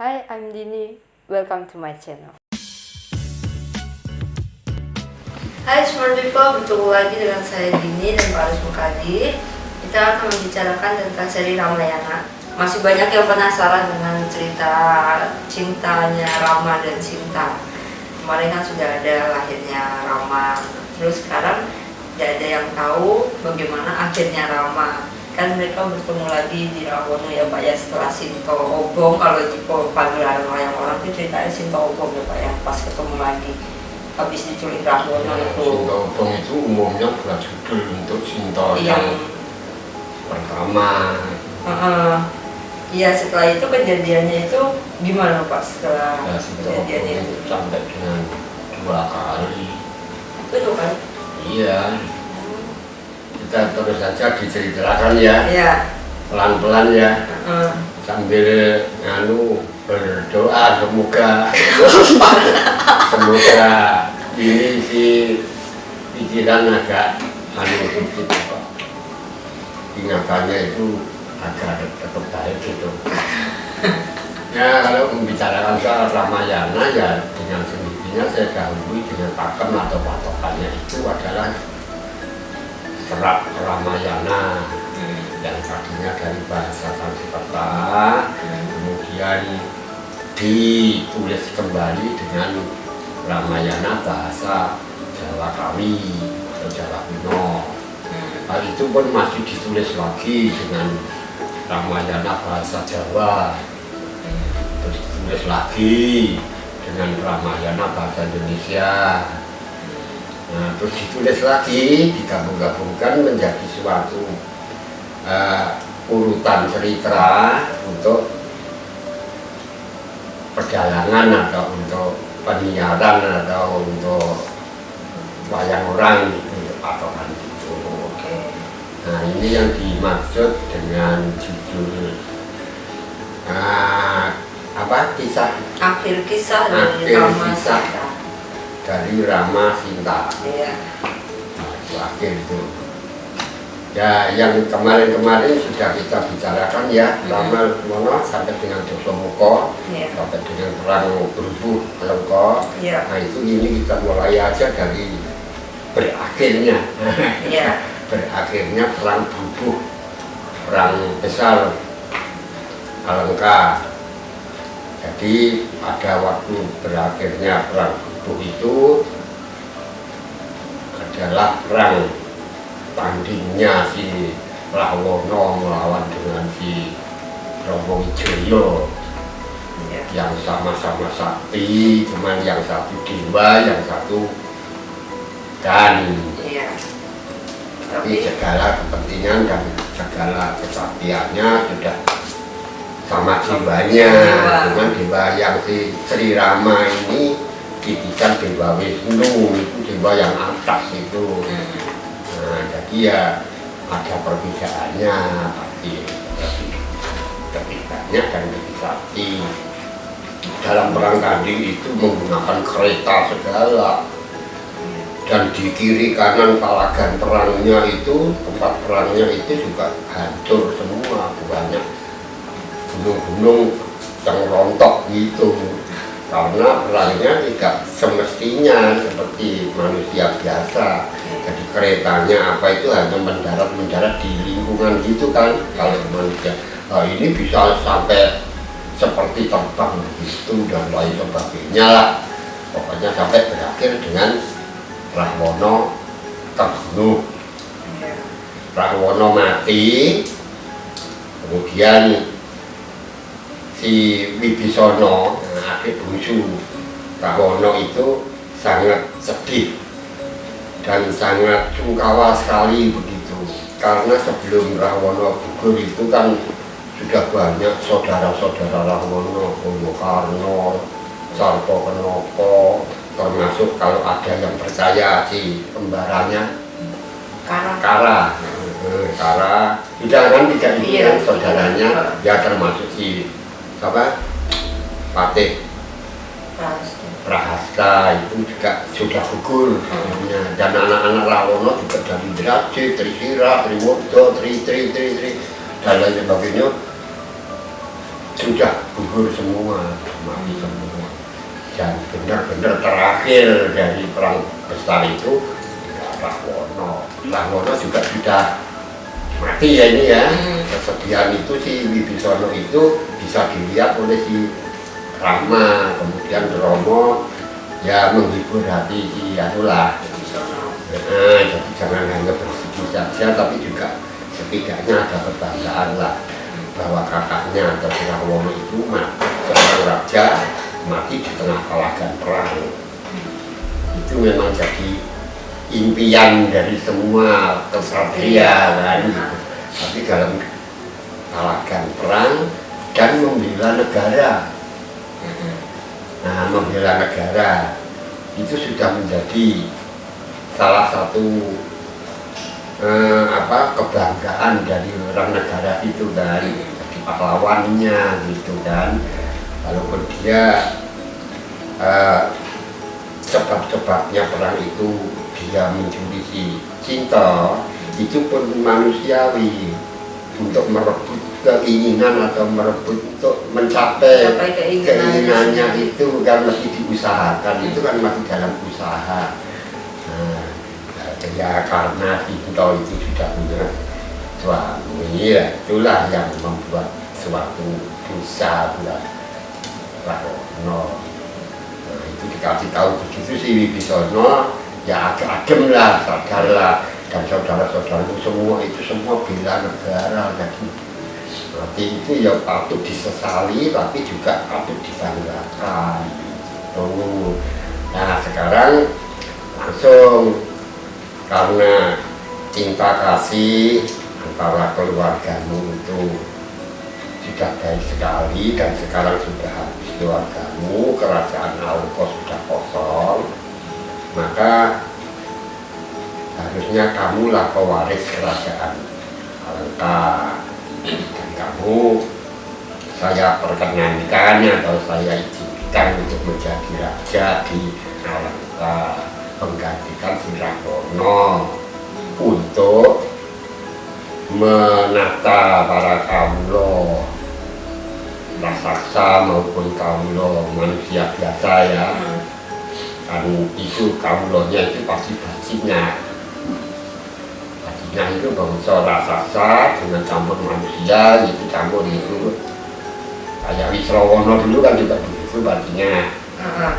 Hi, I'm Dini. Welcome to my channel. Hai smart people, bertemu lagi dengan saya Dini dan Pak Aris Mukadi. Kita akan membicarakan tentang seri Ramayana. Masih banyak yang penasaran dengan cerita cintanya Rama dan Sinta. Kemarin kan sudah ada lahirnya Rama, terus sekarang tidak ada yang tahu bagaimana akhirnya Rama. Kan mereka bertemu lagi di Rawono ya Pak ya, setelah Sinto Obong. Kalau di pagelaran wayang orang itu ceritanya Sinto Obong ya Pak ya, pas ketemu lagi habis diculik Rawono itu. Sinto Obong itu umumnya bukan judul untuk Sinto yang pertama. Iya, setelah itu kejadiannya itu gimana Pak setelah kejadian itu? Sampai dengan 2 kali. Itu kan? Iya. Kita terus saja diceritakan ya. Iya. Pelan-pelan ya. Sambil berdoa semoga ini si pikiran agak sedikit Pak. Ingatannya itu agar tetap baik gitu. Ya kalau membicarakan soal Ramayana ya dengan sendirinya saya dahului dengan pakem atau patokannya itu adalah serat Ramayana yang tadinya dari bahasa Sanskerta kemudian ditulis kembali dengan Ramayana bahasa Jawa Kawi atau Jawa kuno. Hal itu pun masih ditulis lagi dengan Ramayana bahasa Jawa, terus ditulis lagi dengan Ramayana bahasa Indonesia. Nah, terus ditulis lagi, digabung-gabungkan menjadi suatu urutan cerita untuk perjalanan atau untuk penyiaran atau untuk wayang orang atau kan itu. Nah, ini yang dimaksud dengan judul kisah Akhir kisah dari Rama Sinta. Iya. Nah, itu akhir itu. Ya, yang kemarin-kemarin sudah kita bicarakan ya, Rama sampai dengan Dasamuka, sampai dengan perang Berubuh Alengka. Nah, itu ini kita mulai aja dari berakhirnya. Berakhirnya perang Berubuh, perang besar Alengka. Jadi pada waktu berakhirnya perang Berubuh itu adalah perang tandingnya si Rahwana melawan dengan si Romo Wijaya yang sama-sama sakti, cuman yang satu dewa, yang satu dan tapi segala kepentingan dan segala kesaktiannya sudah sama jiwanya. Cuman dewa yang si Sri Rama ini didikan Dewa Wisnu, itu dewa yang atas itu. Nah, jadi ya ada perbedaannya, tapi perbedaannya dan lebih sakti. Dalam perang tanding itu menggunakan kereta segala, dan di kiri kanan palagan perangnya itu, tempat perangnya itu juga hancur semua, banyak gunung-gunung yang rontok gitu, karena perangnya tidak semestinya seperti manusia biasa. Jadi keretanya apa itu hanya mendarat di lingkungan gitu kan, kalau manusia. Nah, ini bisa sampai seperti terbang begitu dan lain sebagainya lah. Pokoknya sampai berakhir dengan Rahwana terbunuh. Rahwana mati, kemudian si Wibisana, adik bungsu Rahwana itu sangat sedih dan sangat sungkawa sekali begitu, karena sebelum Rahwana gugur itu kan sudah banyak saudara-saudara Rahwana, Karna, Sarpakenaka, termasuk kalau ada yang percaya si kembarannya Kara, sudah kan tidak itu kan saudaranya, ya termasuk si Patih Prahasta itu juga sudah gugur sebenarnya. Dan anak-anak Rahwana juga dari Indrajit, Trisira, Triwodo, Tri dan lain sebagainya sudah gugur semua, mati semua. Dan benar-benar terakhir dari perang besar itu Rahwono. Rahwono juga sudah mati ya ini ya. Kesedihan itu si Wibisana itu bisa dilihat oleh si Rama, kemudian Romo ya menghibur hati si Anulah. Jadi jangan hanya bersedih saja, tapi juga setidaknya ada kebanggaan lah bahwa kakaknya atau Rahwono itu seorang raja mati di tengah palagan perang. Itu memang jadi impian dari semua kesatria kan. Tapi dalam palagan perang dan membela negara. Nah, membela negara itu sudah menjadi salah satu kebanggaan dari orang negara itu kan, jadi pahlawannya gitu kan. Walaupun dia sebab-sebabnya perang itu dia mencuri si Cinta, itu pun manusiawi untuk merebut keinginan atau merebut untuk mencapai keinginannya itu kan masih diusahakan, itu kan masih dalam usaha. Nah, ya karena Cinta itu sudah punya suami, itulah yang membuat suatu dosa buat Rahwono. Nah, itu dikasih tahu begitu si Wibisana ya agak-agem lah, sadarlah, dan saudara-saudaraku semua itu semua bela negara. Jadi berarti itu ya patut disesali tapi juga patut dibanggakan. Nah sekarang langsung karena cinta kasih antara keluargamu itu sudah baik sekali dan sekarang sudah habis keluargamu, kerajaan Alko sudah kosong, maka harusnya kamulah pewaris kerajaan Alengka. Dan kamu saya perkenankan atau saya izinkan untuk menjadi raja di Alengka, menggantikan si Rahwono untuk menata para kawula raksasa maupun kawula manusia biasa ya. Kan itu kawulanya itu pasti bajingan itu bangsa raksasa dengan campur manusia, itu campur itu kayak Wisrawana dulu kan juga begitu bajingan. Nah,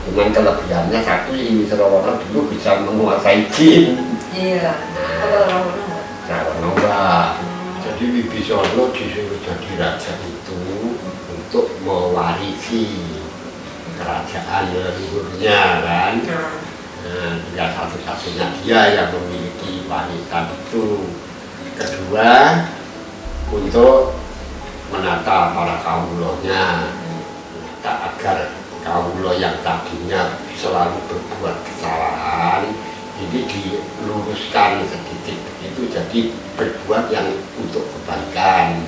cuman kelebihannya satu, Wisrawana dulu bisa menguasai jin. Iya. Rahwono enggak. Jadi Wibisana disuruh jadi raja itu untuk mewarisi kerajaan leluhurnya kan. Nah, dia satu-satunya dia yang memiliki warisan itu. Kedua, untuk menata para kawulanya, agar kawula yang tadinya selalu berbuat kesalahan ini diluruskan sedikit itu jadi berbuat yang untuk kebaikan.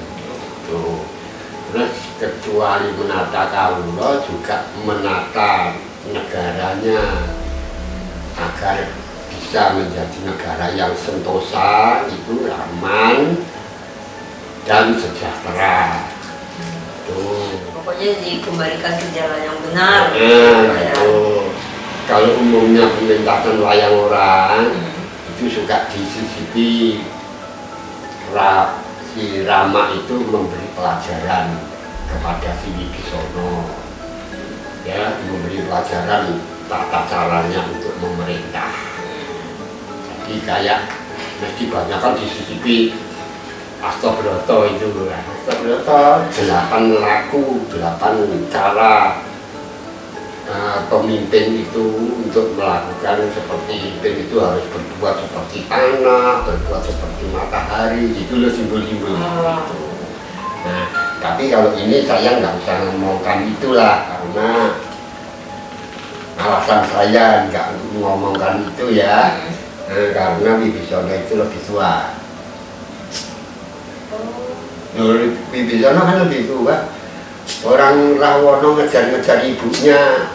Terus kecuali menata kawula juga menata negaranya agar bisa menjadi negara yang sentosa, itu aman dan sejahtera. Pokoknya dikembalikan ke jalan yang benar. Kalau umumnya pementasan wayang orang itu suka disisipi si Rama itu memberi pelajaran kepada si Wibisana, ya, memberi pelajaran tata caranya untuk memerintah. Jadi kayak mesti banyak kan disisipi Astabroto itu, Astabroto 8 cara pemimpin itu untuk melakukan seperti pemimpin itu harus berbuat seperti tanah, berbuat seperti matahari, itu loh simbol-simbol gitu. Nah, tapi kalau ini saya nggak usah ngomongkan itulah karena alasan saya nggak ngomongkan itu ya, karena Wibisana itu lebih tua. Wibisana kan lebih tua. Orang Rahwono ngejar-ngejar ibunya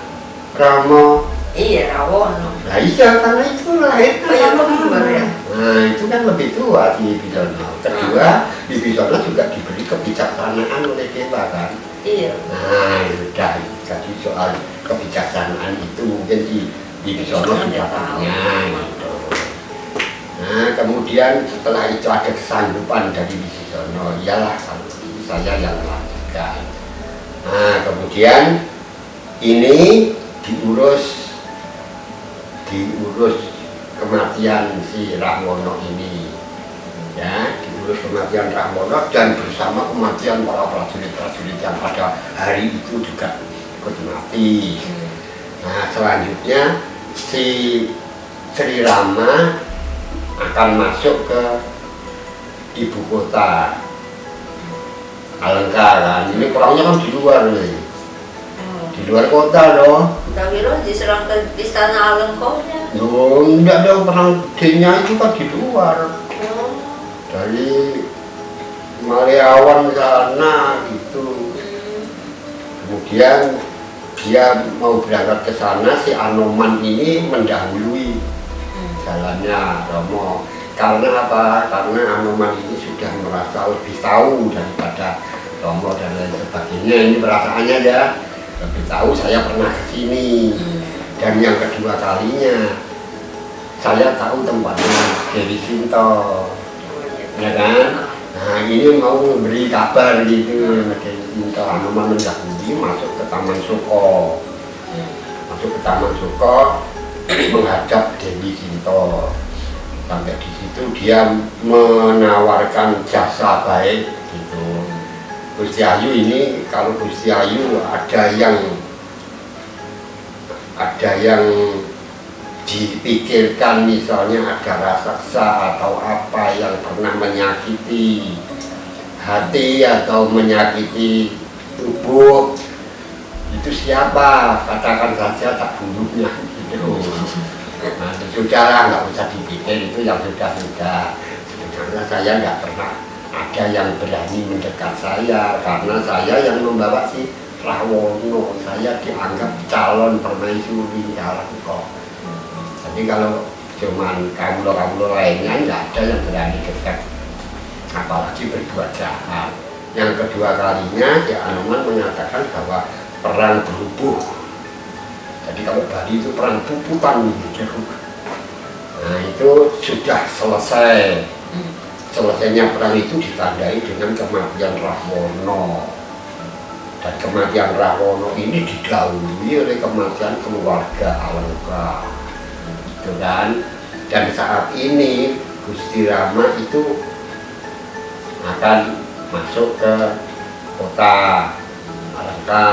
Rama. Iya, Rahwono. Nah iya, karena itu lahir kembar ya. Nah itu kan lebih tua si Wibisana. Kedua, Wibisana juga diberi kebijaksanaan oleh dewa kan. Iya. Nah sudah, jadi soal kebijaksanaan itu mungkin di Bisono sudah punya gitu. Nah kemudian setelah itu ada kesanggupan dari Bisono, iyalah saya yang melanjutkan. Nah kemudian ini diurus kematian si Rahwono ini, ya diurus kematian Rahwono dan bersama kematian para prajurit-prajurit yang pada hari itu juga ikut mati. Nah selanjutnya si Sri Rama akan masuk ke ibu kota Alengka kan, ini perangnya kan di luar nih, di luar kota loh. Tak kira diserang ke istana Alengkonya. Loh, enggak ada perang D-nya itu kan di luar. Dari Maliawan sana gitu. Kemudian dia mau berangkat ke sana, si Anoman ini mendahului jalannya Romo. Karena apa? Karena Anoman ini sudah merasa lebih tahu daripada Romo dan lain sebagainya. Ini perasaannya ya, lebih tahu, saya pernah ke sini. Dan yang kedua kalinya saya tahu tempatnya Dewi Sinto, ya kan? Nah ini mau memberi kabar gitu, Dewi Sinto. Anoman mendahului masuk ke Taman Suko, menghadap Dewi Sinto. Sampai di situ dia menawarkan jasa baik gitu. Gusti Ayu ini, kalau Gusti Ayu ada yang dipikirkan, misalnya ada raksasa atau apa yang pernah menyakiti hati atau menyakiti tubuh, itu siapa? Katakan saja tak bunuhnya gitu. Nah, sudahlah, nggak usah dipikir, itu yang sudah-sudah. Sebenarnya saya nggak pernah ada yang berani mendekat saya, karena saya yang membawa si Rahwono. Saya dianggap calon permaisuri kok. Jadi kalau cuman kamu lainnya nggak ada yang berani dekat, apalagi berbuat jahat. Yang kedua kalinya si Anoman menyatakan bahwa perang berhubuh. Jadi kalau Bali itu perang puputan gitu. Nah itu sudah selesai. Selesainya perang itu ditandai dengan kematian Rahwono. Dan kematian Rahwono ini didahului oleh kematian keluarga Alengka, gitu kan. Dan saat ini Gusti Rama itu akan masuk ke kota Alengka.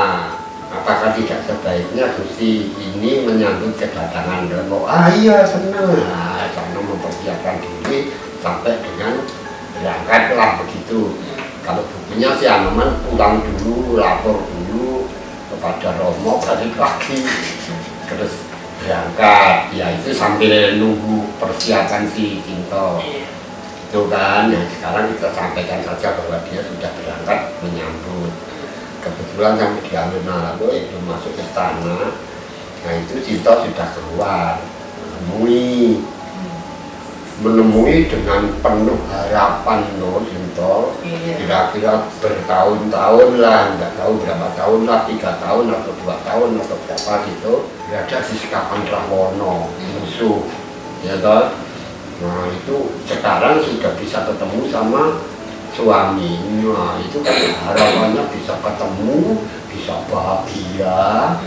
Apakah tidak sebaiknya Gusti ini menyambut kedatangan Romo? Ah iya, senang. Nah, karena mempersiapkan diri sampai dengan berangkatlah begitu. Kalau buktinya si Anoman pulang dulu, lapor dulu kepada Romo, balik lagi, terus berangkat. Ya itu sambil nunggu persiapan si Sinto. Itu kan, nah sekarang kita sampaikan saja bahwa dia sudah berangkat menyambut. Kebetulan sampai di alun-alun itu masuk ke istana. Nah itu Sinto sudah keluar menemui dengan penuh harapan loh Sinto. Kira-kira bertahun-tahun lah, nggak tahu berapa tahun lah, 3 tahun atau 2 tahun atau berapa gitu, berada di sekapan Rahwono musuh, ya toh. Nah itu sekarang sudah bisa ketemu sama suaminya, itu kan harapannya bisa ketemu, bisa bahagia,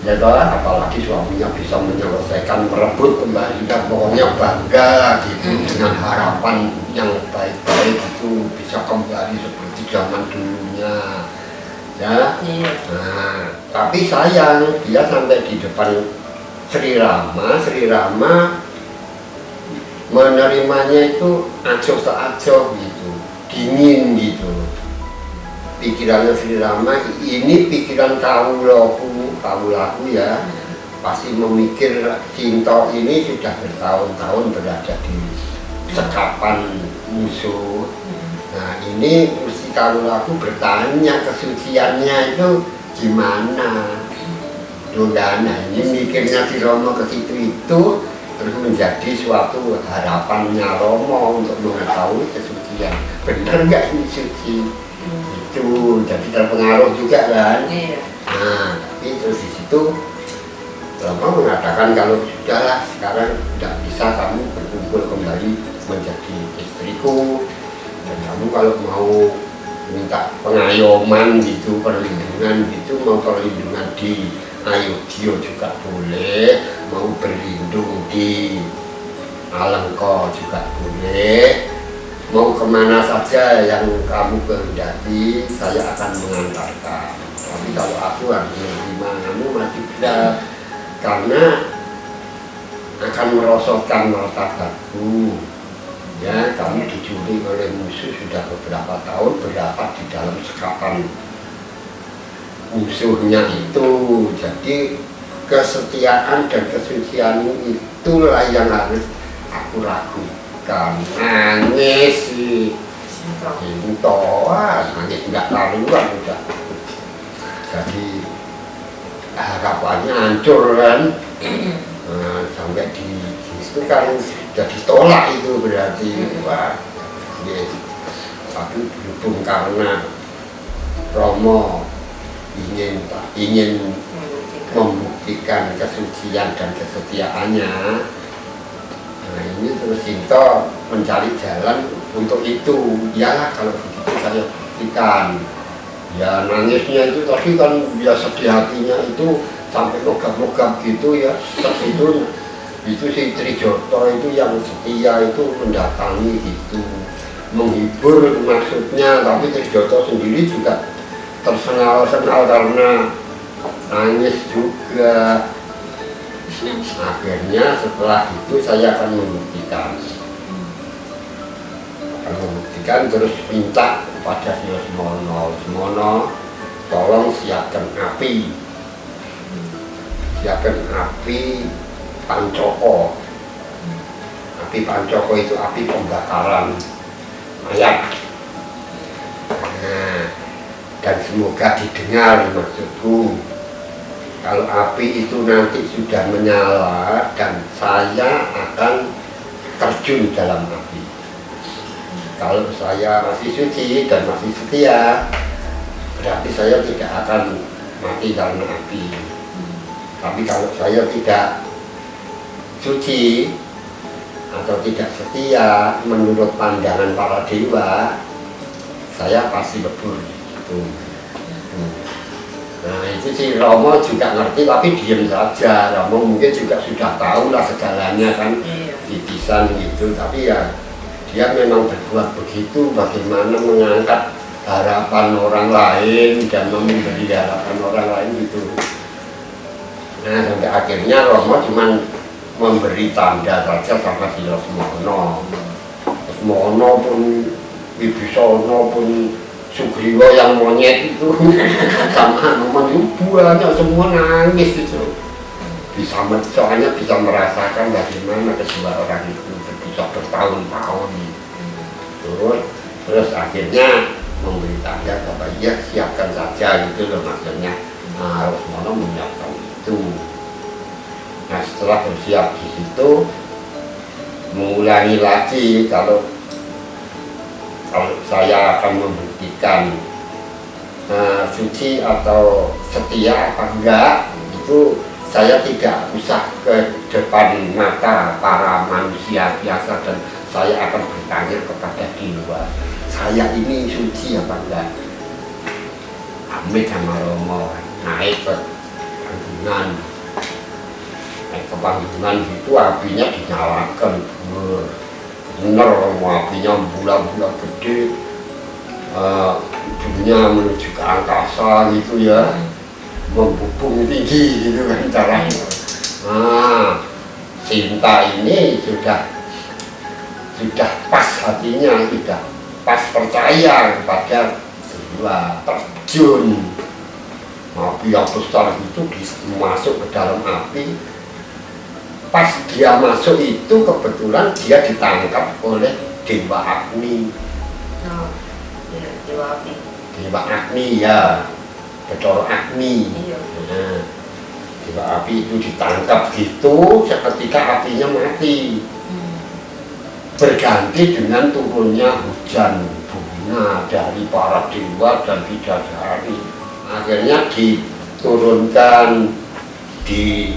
ya toh. Apalagi suaminya bisa menyelesaikan, merebut kembali, dan pokoknya bangga gitu dengan harapan yang baik-baik itu bisa kembali seperti zaman dulunya, ya. Nah, tapi sayang dia sampai di depan Sri Rama menerimanya itu acuh-acuh gitu, dingin gitu. Pikirannya Sri Rama ini pikiran kaulaku ya, pasti memikir Sinto ini sudah bertahun-tahun berada di sekapan musuh. Nah ini mesti kaulaku bertanya kesuciannya itu gimana. Nah ini mikirnya si Romo ke situ itu terus menjadi suatu harapannya Romo untuk mengetahui kesucian. Benar nggak ini suci? itu jadi terpengaruh juga kan. Iya. Nah tapi terus di situ Rama mengatakan kalau sudahlah sekarang tidak bisa kamu berkumpul kembali menjadi istriku, dan kamu kalau mau minta pengayoman gitu, perlindungan gitu, mau perlindungan di Ayodhya juga boleh, mau berlindung di Alengka juga boleh, mau kemana saja yang kamu kehendaki saya akan mengantarkan. Tapi kalau aku harus menerima kamu masih tidak, karena akan merosotkan martabatku. Ya, kamu dicuri oleh musuh sudah beberapa tahun, berdapat di dalam sekapan musuhnya itu. Jadi kesetiaan dan kesucianmu itulah yang harus aku lakukan. Nangis si Sinto, nangis nggak laluan udah. Jadi harapannya hancur kan. Nah, sampai di situ kan jadi tolak itu berarti. Wah, yes. Tapi berhubung karena Romo ingin membuktikan kesucian dan kesetiaannya. Nah ini terus Sinto mencari jalan untuk itu. Iyalah kalau begitu saya buktikan. Ya nangisnya itu tadi kan biasa di hatinya itu sampai logam-logam gitu ya. Itu si Trijoto itu yang setia itu mendatangi gitu, menghibur maksudnya. Tapi Trijoto sendiri juga tersengal-sengal karena nangis juga. Akhirnya setelah itu saya akan membuktikan, terus minta kepada si Lesmono, tolong siapkan api pancoko. Api pancoko itu api pembakaran mayat. Nah, dan semoga didengar maksudku. Kalau api itu nanti sudah menyala dan saya akan terjun dalam api. Kalau saya masih suci dan masih setia, berarti saya tidak akan mati karena api. Tapi kalau saya tidak suci atau tidak setia menurut pandangan para dewa, saya pasti lebur gitu. Nah itu si Romo juga ngerti tapi diam saja. Romo mungkin juga sudah tahu lah segalanya kan, titisan gitu. Tapi ya dia memang berbuat begitu, bagaimana mengangkat harapan orang lain dan memberi harapan orang lain gitu. Nah sampai akhirnya Romo cuman memberi tanda saja sama si Lesmono. Lesmono pun Wibisana pun Sugriwa yang monyet itu sama Hanuman itu buahnya semua nangis itu. Soalnya bisa merasakan bagaimana kedua orang itu bisa bertahun-tahun. Terus akhirnya memberi tanda bahwa ya siapkan saja gitu loh maksudnya. Nah Lesmono menyiapkan itu. Nah setelah bersiap di situ mengulangi lagi kalau saya akan membuktikan suci atau setia apa enggak, itu saya tidak usah ke depan mata para manusia biasa dan saya akan bertanya kepada dewa, saya ini suci apa enggak. Amit sama Romo naik ke panggungan, itu apinya dinyalakan. Bener apinya bulan-bulan gede, dunia menuju ke angkasa gitu ya, membubung tinggi gitu kan caranya. Nah, Sinta ini sudah pas hatinya, sudah pas percaya kepada dewa, terjun api yang besar itu masuk ke dalam api. Pas dia masuk itu kebetulan dia ditangkap oleh Dewa Agni. Oh, ya, Dewa Api. Dewa Agni ya, Bathara Agni. Iya. Nah, Dewa Api itu ditangkap gitu, seketika apinya mati. Berganti dengan turunnya hujan istana dari para dewa dan bidadari. Akhirnya diturunkan di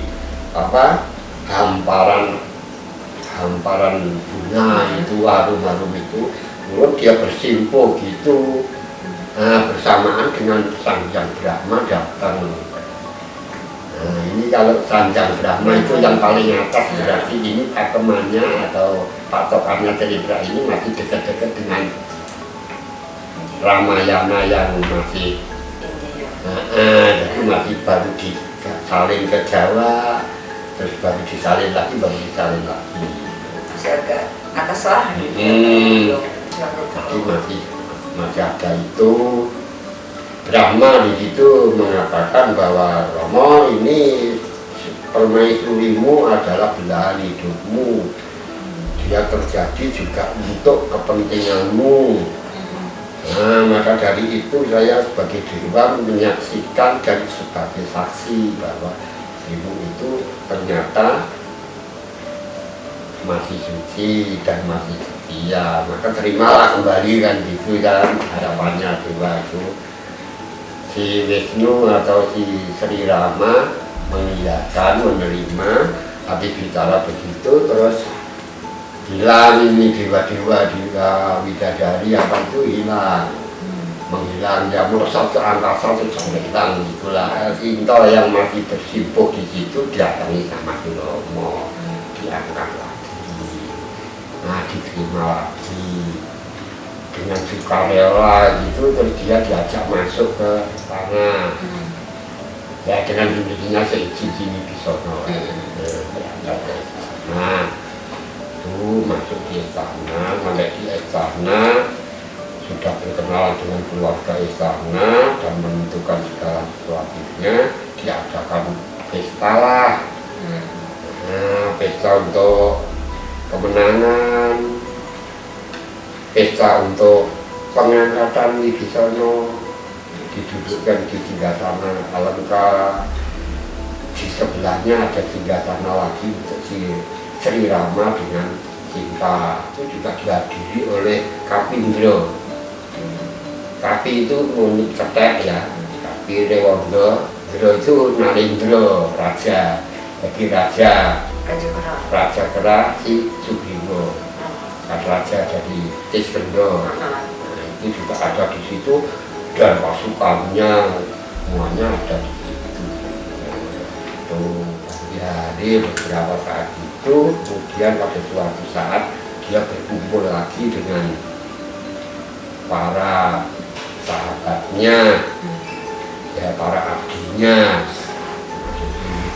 hamparan bunga itu, harum-harum itu, lalu dia bersimpuh gitu. Nah, bersamaan dengan Sang Hyang Brahma datang. Nah, ini kalau Sang Hyang Brahma itu yang paling atas, berarti ini pakemannya atau patokannya cerita ini masih dekat-dekat dengan Ramayana yang masih jadi masih baru disalin ke Jawa, terus baru disalin lagi, baru disalin lagi. Masih agak atas lah. Jadi masih ada itu. Brahma di situ mengatakan bahwa Romo, ini permaisurimu adalah belahan hidupmu. Dia terjadi juga untuk kepentinganmu. Nah, maka dari itu saya sebagai dewa menyaksikan dan sebagai saksi bahwa ibu itu ternyata masih suci dan masih setia. Maka terimalah kembali kan gitu kan harapannya dewa itu. Si Wisnu atau si Sri Rama mengiyakan, menerima, habis bicara begitu terus hilang ini dewa-dewa bidadari apa itu hilang, menghilang, ya melesat ke angkasa terus hilang gitulah. Sinto yang masih bersimpuh di situ didatangi sama Romo, diangkat lagi, nah diterima lagi dengan sukarela gitu, terus dia diajak masuk ke tanah. Ya dengan bimbingannya seizin Bisono. Nah itu masuk di istana, sampai di istana sudah berkenalan dengan keluarga istana dan menentukan segala sesuatunya, diadakan pesta lah. Nah, pesta untuk kemenangan, pesta untuk pengangkatan Wibisana, didudukkan di singgasana Alengka. Di sebelahnya ada singgasana lagi untuk si Sri Rama dengan Sinta, itu juga dihadiri oleh Kapindra. Kapi itu unik cetek ya, Kapi Rewondo, Dro itu Narendra, raja. Jadi raja kera si Sugriwa, raja dari Kiskendha. Nah, itu juga ada di situ dan pasukannya semuanya ada di situ. Itu hari beberapa saat itu, kemudian pada suatu saat dia berkumpul lagi dengan para sahabatnya, ya para abdinya,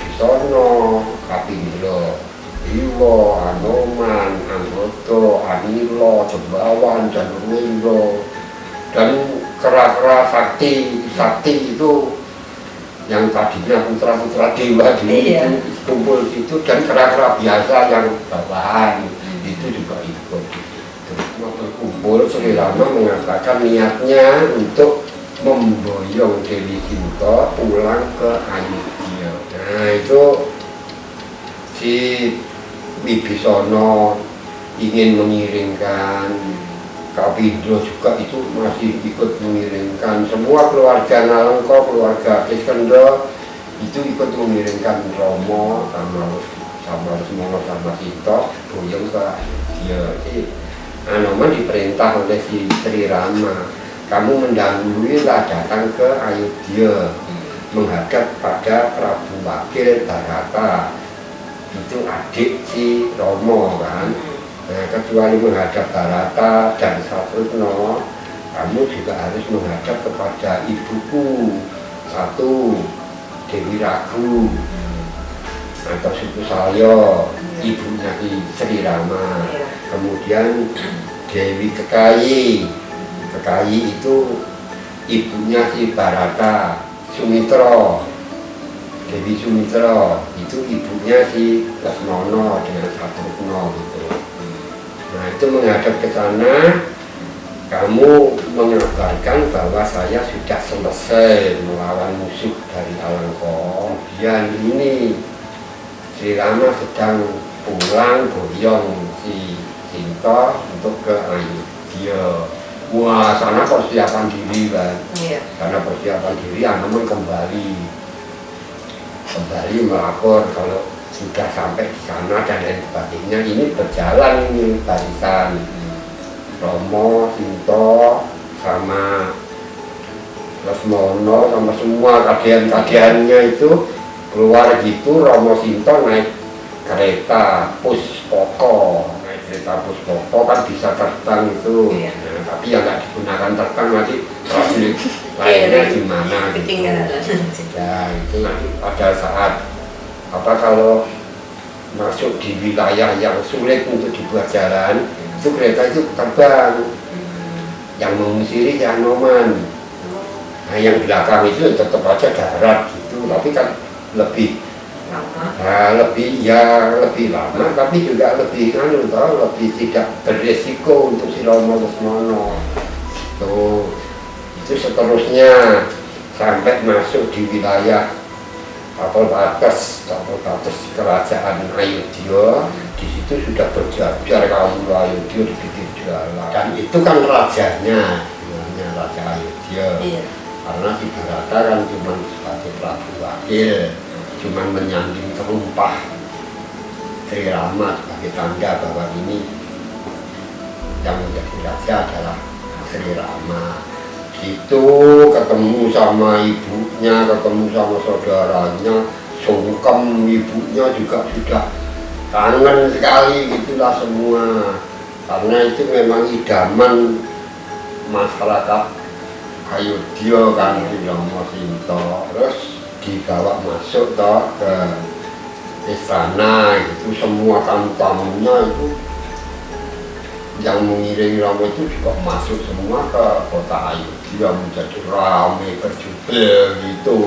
Bisono, Kapindra, Iwo, Anoman, Anggoto, Anilo, Jembawan, dan Ruwendo, dan kera-kera sakti itu yang tadinya putra-putra dewa dulu itu kumpul situ, dan kera-kera biasa yang bawahan itu juga ikut. Berkumpul, Sri Rama mengatakan niatnya untuk memboyong Dewi Sinta pulang ke Ayodhya. Nah itu si Wibisana ingin mengiringkan, Kapindra juga itu masih ikut mengiringkan, semua keluarga Nalengka, keluarga Kiskendha itu ikut mengiringkan Romo sama semua sama Sinta boyong ke dia. Anoman diperintah oleh si Sri Rama, kamu mendahuluilah datang ke Ayodhya menghadap pada Prabu Wakil Bharata, itu adik si Romo kan. Nah, kecuali menghadap Bharata dan Satrugna, kamu juga harus menghadap kepada ibuku satu, Dewi Ragu atau Suku Salya, ibunya di Sri Rama. Kemudian Dewi Kekayi itu ibunya si Bharata. Sumitra, Dewi Sumitra itu ibunya si Lesmana dengan Satrugna gitu. Nah itu menghadap ke sana, kamu mengabarkan bahwa saya sudah selesai melawan musuh dari Alengka. Dan ini Sri Rama sedang pulang boyong si Sinta untuk ke Ayodhya. Wah, sana persiapan diri kan. Iya. Karena persiapan diri, Anoman kembali melapor kalau sudah sampai di sana dan lain sebagainya. Ini berjalan ini barisan Romo, Sinto, sama Lesmono, sama semua kadean-kadeannya itu keluar gitu. Romo Sinto naik kereta Puspoko, kereta Puspoko kan bisa terbang itu. Iya. Nah, tapi yang nggak digunakan terbang nanti prajurit lainnya gimana gitu. Ya itu nanti pada saat kalau masuk di wilayah yang sulit untuk dibuat jalan, itu kereta itu terbang. Yang mengusiri Anoman. Nah yang belakang itu tetap aja darat gitu, tapi kan lebih lama. Nah, lebih lama, tapi juga lebih lebih tidak beresiko untuk si Romo Lesmono. Tuh, itu seterusnya sampai masuk di wilayah tapal batas kerajaan Ayodhya. Di situ sudah berjajar kaum Ayodhya dibikin jalan. Dan itu kan rajanya, namanya Raja Ayodhya. Iya. Karena si Bharata kan cuma sebagai prabu wakil, cuma menyanding terumpah Sri Rama sebagai tanda bahwa ini yang menjadi raja adalah Sri Rama. Itu ketemu sama ibunya, ketemu sama saudaranya, sungkem, ibunya juga sudah kangen sekali, gitulah semua. Karena itu memang idaman masyarakat Ayodhya kan, Romo Sinto. Terus dibawa masuk toh ke istana, itu semua tamu-tamunya itu yang mengiringi Romo itu juga masuk semua ke kota Ayodhya, menjadi ramai berjubel gitu,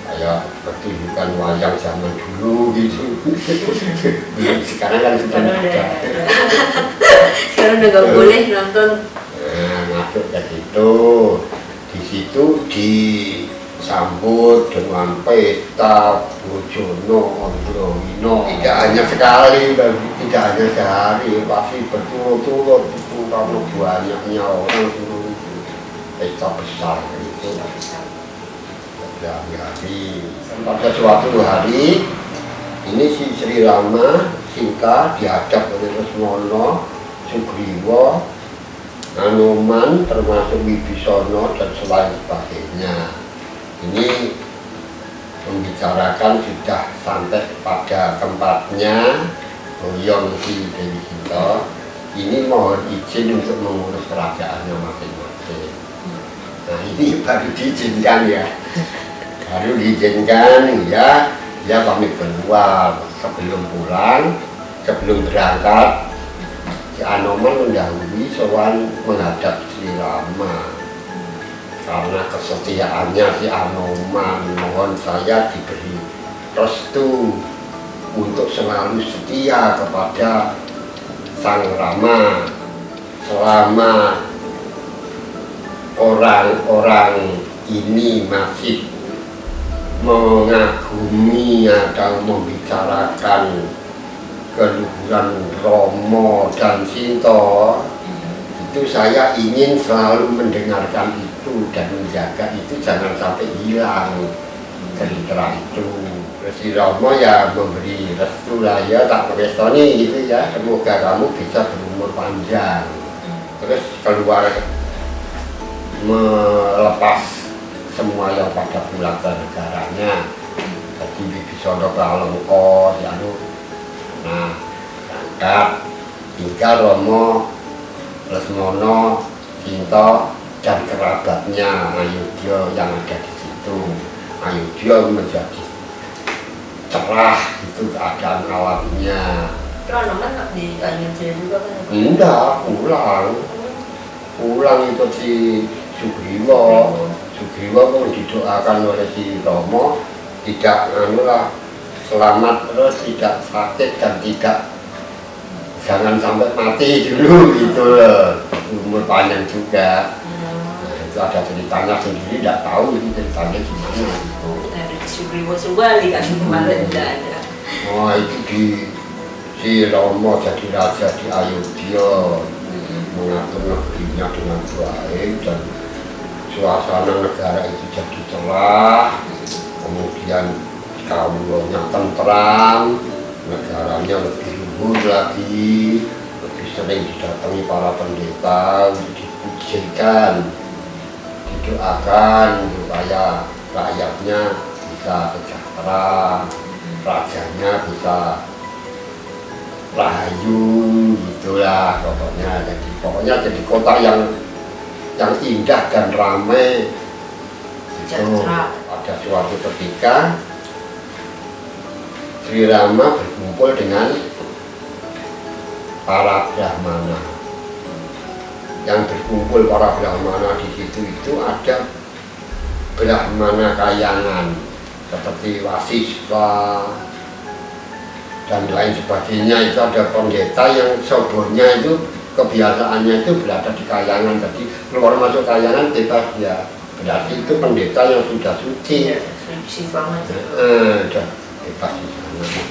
kayak pertunjukan wayang zaman dulu gitu. Sekarang kan sudah ada. Sekarang udah gak boleh nonton. Nah, masuk ke situ, di situ disambut dengan pesta Bojono, Ondrowino. Tidak hanya sekali, tidak hanya sehari, pasti berturut-turut itu karena banyaknya orang itu pesta besar itu. Hari pada suatu hari ini si Sri Rama Sinta dihadap oleh Lesmono, Sugriwa, Anoman, termasuk Wibisana dan selain sebagainya. Ini membicarakan sudah sampai pada tempatnya Boyong si Dewi Sinta. Ini mohon izin untuk mengurus kerajaannya masing-masing. Nah ini baru diizinkan ya. Baru diizinkan ya, dia pamit keluar. Sebelum pulang, sebelum berangkat, si Anoman mendahului sowan menghadap Sri Rama. Karena kesetiaannya si Anoman, mohon saya diberi restu untuk selalu setia kepada Sang Rama selama orang-orang ini masih mengagumi atau membicarakan keluhuran Romo dan Sinto. Itu saya ingin selalu mendengarkan itu dan menjaga itu jangan sampai hilang cerita itu. Terus si Romo ya memberi restu lah ya, tak prestoni gitu ya, semoga kamu bisa berumur panjang. Terus keluar melepas semua yang pada pulang ke negaranya. Jadi Wibisana ke Alengka, nah berangkat, tinggal Romo, Lesmono, Sinto dan kerabatnya Ayodhya yang ada di situ. Ayodhya menjadi cerah itu keadaan alamnya. Terus Anoman di Ayodhya juga kan? Enggak, pulang itu si Sugriwa. Sugriwa pun didoakan oleh si Romo tidak selamat, terus tidak sakit dan tidak jangan sampai mati dulu gitu loh, umur panjang juga. Nah, itu ada ceritanya sendiri, tidak tahu ini ceritanya gimana gitu. Ada Sugriwa Subali kan kemarin tidak ada. Oh itu si Romo jadi raja di Ayodhya. mengatur negerinya dengan baik dan suasana negara itu jadi cerah, kemudian kawulanya tentram, negaranya lebih luhur lagi, lebih sering didatangi para pendeta untuk dipujikan, didoakan supaya rakyatnya bisa sejahtera, rajanya bisa rahayu, gitulah pokoknya jadi kota yang indah dan ramai. Itu pada suatu ketika Sri Rama berkumpul dengan para brahmana. Yang berkumpul para brahmana di situ itu ada brahmana kayangan seperti Wasiswa dan lain sebagainya. Itu ada pendeta yang sobornya itu kebiasaannya itu berada di kayangan, jadi keluar masuk kayangan bebas dia. Berarti itu pendeta yang sudah suci. Suci banget. Sudah bebas di sana.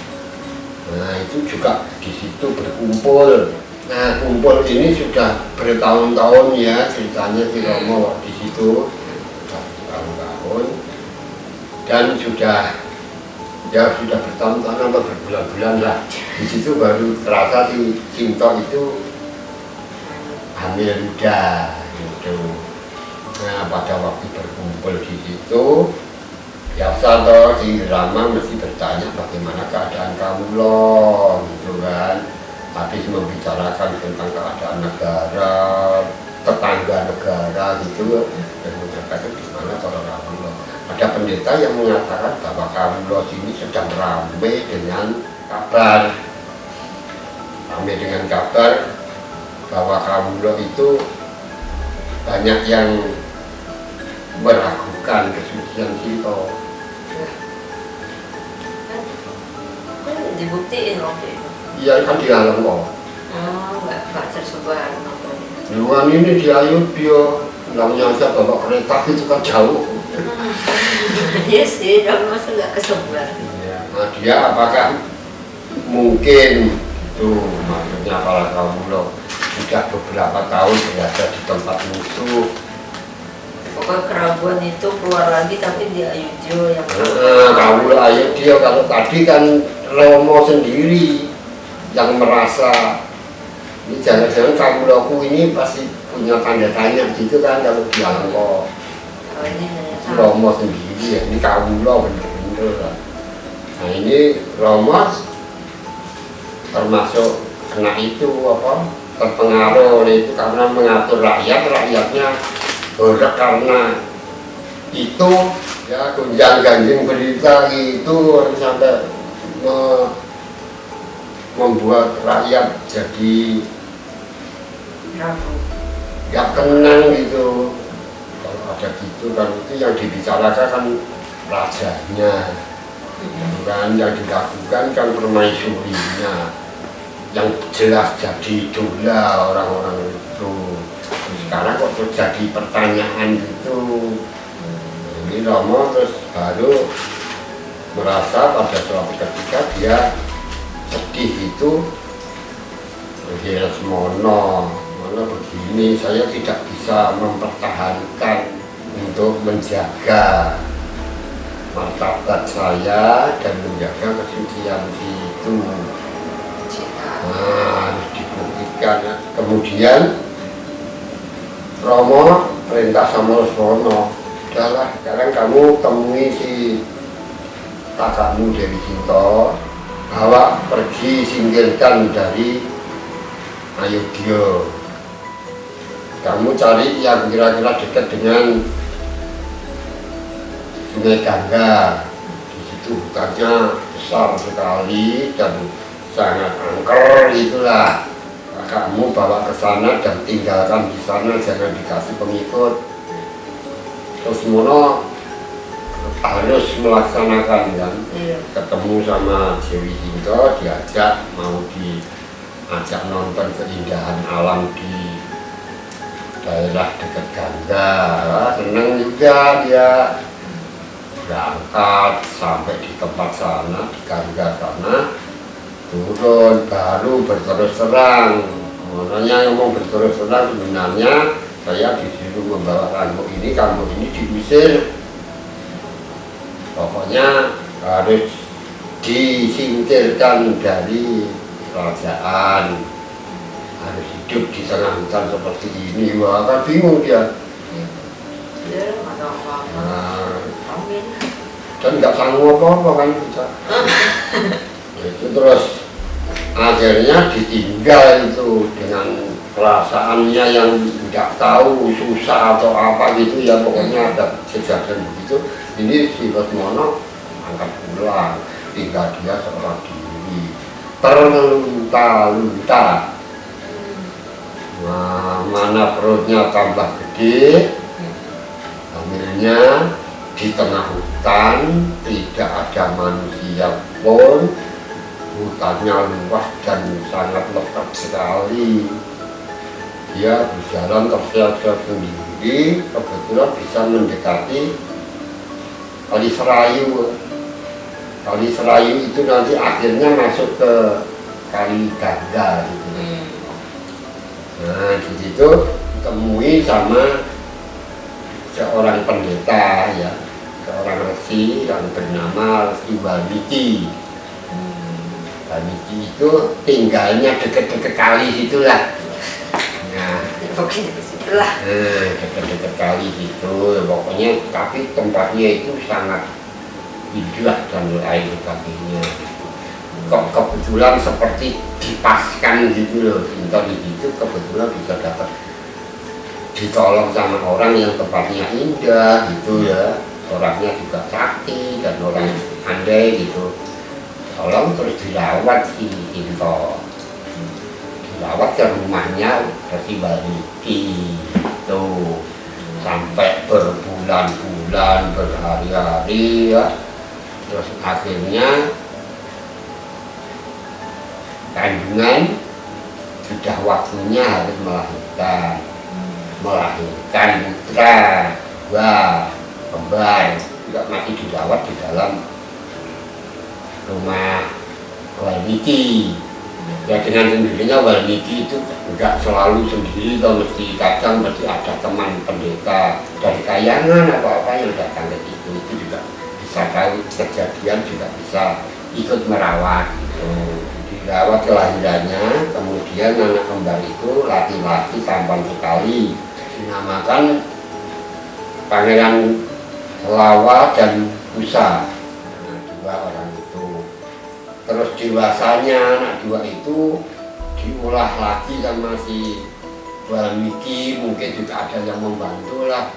Nah itu juga di situ berkumpul. Nah kumpul ini sudah bertahun-tahun ya ceritanya si Romo di situ sudah bertahun-tahun dan sudah bertahun-tahun atau berbulan-bulan lah. Di situ baru terasa si Sinto itu hamil muda gitu. Nah pada waktu berkumpul di situ biasa toh si Rama mesti bertanya bagaimana keadaan kamu loh gitu kan, habis membicarakan tentang keadaan negara, tetangga negara gitu, dan mengatakan gimana kalau kamu loh. Ada pendeta yang mengatakan bahwa kamu loh sini sedang ramai dengan kabar bahwa kamu loh itu banyak yang meragukan kesucian Sinto. Kan dibuktiin waktu itu. Iya kan di alam kok. Nggak tersebar nontonnya. Luan ini di Ayodhya, namanya aja bawa kereta itu kan jauh. Iya sih, dan masa nggak kesebar. Nah dia apakah mungkin itu maksudnya para kaum loh sudah beberapa tahun berada di tempat musuh. Pokoknya keraguan itu keluar lagi tapi di Ayodhya yang kamu Ayodhya, kalau tadi kan Romo sendiri yang merasa ini jangan-jangan kamu loku ini pasti punya tanda tanya gitu kan kalau di alam kok. Romo sendiri ya, ini kamu lo bener-bener lah. Nah ini Romo termasuk kena itu apa terpengaruh oleh itu karena mengatur rakyatnya berat karena itu ya gonjang ganjing berita itu sampai membuat rakyat jadi nggak tenang gitu. Kalau ada gitu kan itu yang dibicarakan kan rajanya, bukan yang dilakukan kan permaisurinya yang jelas jadi idola orang-orang itu. Sekarang kok terjadi pertanyaan gitu. Ini Romo terus baru merasa pada suatu ketika dia sedih itu, dia semono begini, saya tidak bisa mempertahankan untuk menjaga martabat saya dan menjaga kesucian itu. Nah, harus dibuktikan. Kemudian Romo perintah sama Lesmono, udahlah sekarang kamu temui si kakakmu Dewi Sinto, bawa pergi singkirkan dari Ayodhya. Kamu cari yang kira-kira dekat dengan Sungai Gangga. Di situ hutannya besar sekali dan sangat angker itulah. Kamu bawa ke sana dan tinggalkan di sana, jangan dikasih pengikut. Terus Mono harus melaksanakan kan. Ketemu sama Dewi Sinto, diajak mau diajak nonton keindahan alam di daerah dekat Gangga. Seneng juga dia, berangkat sampai di tempat sana, di Gangga sana, turun baru berterus terang Makanya ngomong berterus-terang sebenarnya saya disuruh membawa kampung ini diusir. Pokoknya harus disingkirkan dari kerajaan, harus hidup di tengah hutan seperti ini. Wah, kan bingung dia. Ya, nggak tahu apa-apa. Amin. Dan nggak sanggup apa-apa kan kita. Itu terus akhirnya ditinggal itu dengan perasaannya yang nggak tahu susah atau apa gitu ya, pokoknya ada kejadian begitu. Ini si Lesmono angkat pulang, tinggal dia seorang diri, terlunta-lunta. Nah, mana perutnya tambah gede, hamilnya di tengah hutan, tidak ada manusia pun, hutannya luas dan sangat lebat sekali. Dia berjalan tersiap-siap sendiri, kebetulan bisa mendekati Kali Serayu. Kali Serayu itu nanti akhirnya masuk ke Kali Gangga gitu. Nah, di situ temui sama seorang pendeta ya, seorang resi yang bernama Resi Walmiki. Walmiki itu tinggalnya deket-deket kali situlah. Nah, deket-deket kali gitu, pokoknya tapi tempatnya itu sangat indah dan air sebagainya. Kok kebetulan seperti dipaskan gitu loh, Sinta di situ kebetulan bisa dapat ditolong sama orang yang tempatnya indah gitu ya, orangnya juga sakti dan orang pandai gitu, tolong terus dirawat si Sinta, dirawat ke rumahnya Resi Walmiki tuh sampai berbulan-bulan, berhari-hari ya. Terus akhirnya kandungan sudah waktunya harus melahirkan putra kembar, juga masih dirawat di dalam rumah Walmiki. Ya dengan sendirinya Walmiki itu enggak selalu sendiri, kalau mesti kadang mesti ada teman pendeta dari Kayangan atau apa yang datang ke situ, itu juga bisa tahu kejadian, juga bisa ikut merawat gitu. Dirawat kelahirannya, kemudian anak kembar itu laki-laki tampan sekali, dinamakan Pangeran Lawa dan Pusa. Dua orang itu. Terus dewasanya anak dua itu diolah lagi sama si Walmiki, mungkin juga ada yang membantu lah,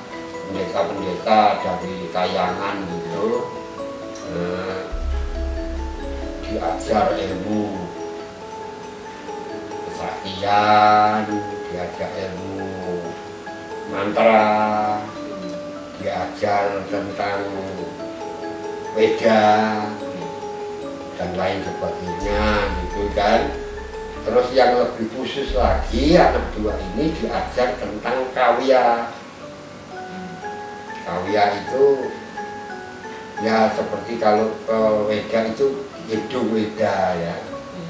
pendeta-pendeta dari Kayangan gitu. Diajar ilmu kesaktian, diajar ilmu mantra, diajar tentang Weda dan lain sebagainya gitu kan. Terus yang lebih khusus lagi, anak dua ini diajar tentang kawya. Kawya itu ya seperti kalau Weda itu hidung Weda ya,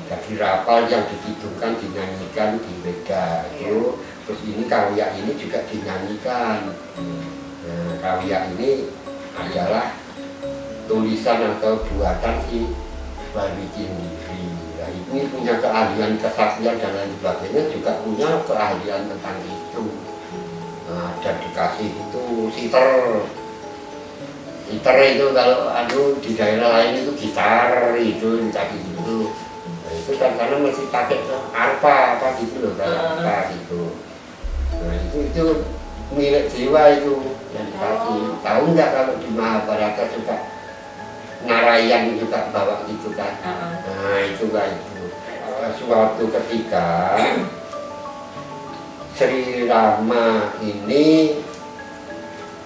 jadi rapal yang dihidungkan dinyanyikan di Weda itu. Terus ini kawya ini juga dinyanyikan. Nah, kawya ini adalah tulisan atau buatan si Walmiki sendiri. Nah, ini punya keahlian kesaktian dan lain sebagainya, juga punya keahlian tentang itu. Nah, dan dikasih itu siter. Gitar itu kalau di daerah lain itu gitar itu dikasih gitu. Nah, itu kan karena masih pakai arpa apa gitu loh, kayak apa gitu. Nah, itu milik jiwa itu yang dikasih. Tahu nggak kalau di Mahabharata juga Narayan juga bawa gitu kan. Nah, itu kan itu. Suatu ketika Sri Rama ini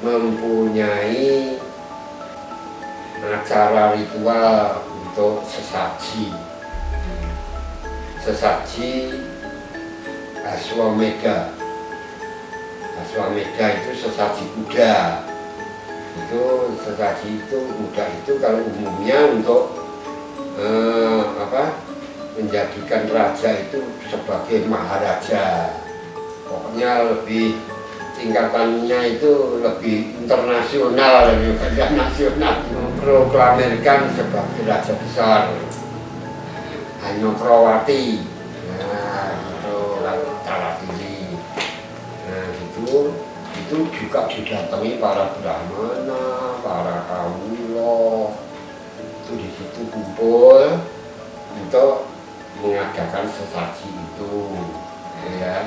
mempunyai acara ritual untuk sesaji Aswamedha. Aswamedha itu sesaji kuda. Itu sesaji itu kuda itu kalau umumnya untuk menjadikan raja itu sebagai maharaja. Pokoknya lebih tingkatannya itu lebih internasional daripada nasional. Proklamirkan sebagai raja besar Hanyokrawati. Nah itu cara ini. Nah itu juga didatangi para brahmana, para kawula. Itu di situ kumpul untuk mengadakan sesaji itu, ya.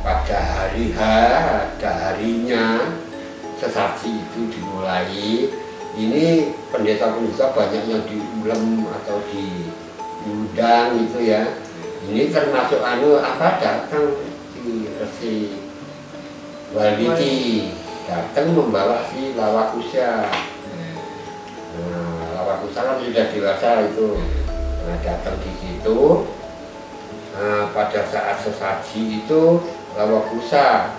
Pada hari H, ada harinya sesaji itu dimulai. Ini pendeta-pendeta banyak yang diulem atau diundang gitu ya. Ini termasuk datang di Resi Walmiki, datang membawa si Lawakusa. Nah, Lawakusa kan sudah dewasa itu. Nah, datang di situ. Nah, pada saat sesaji itu Lawakusa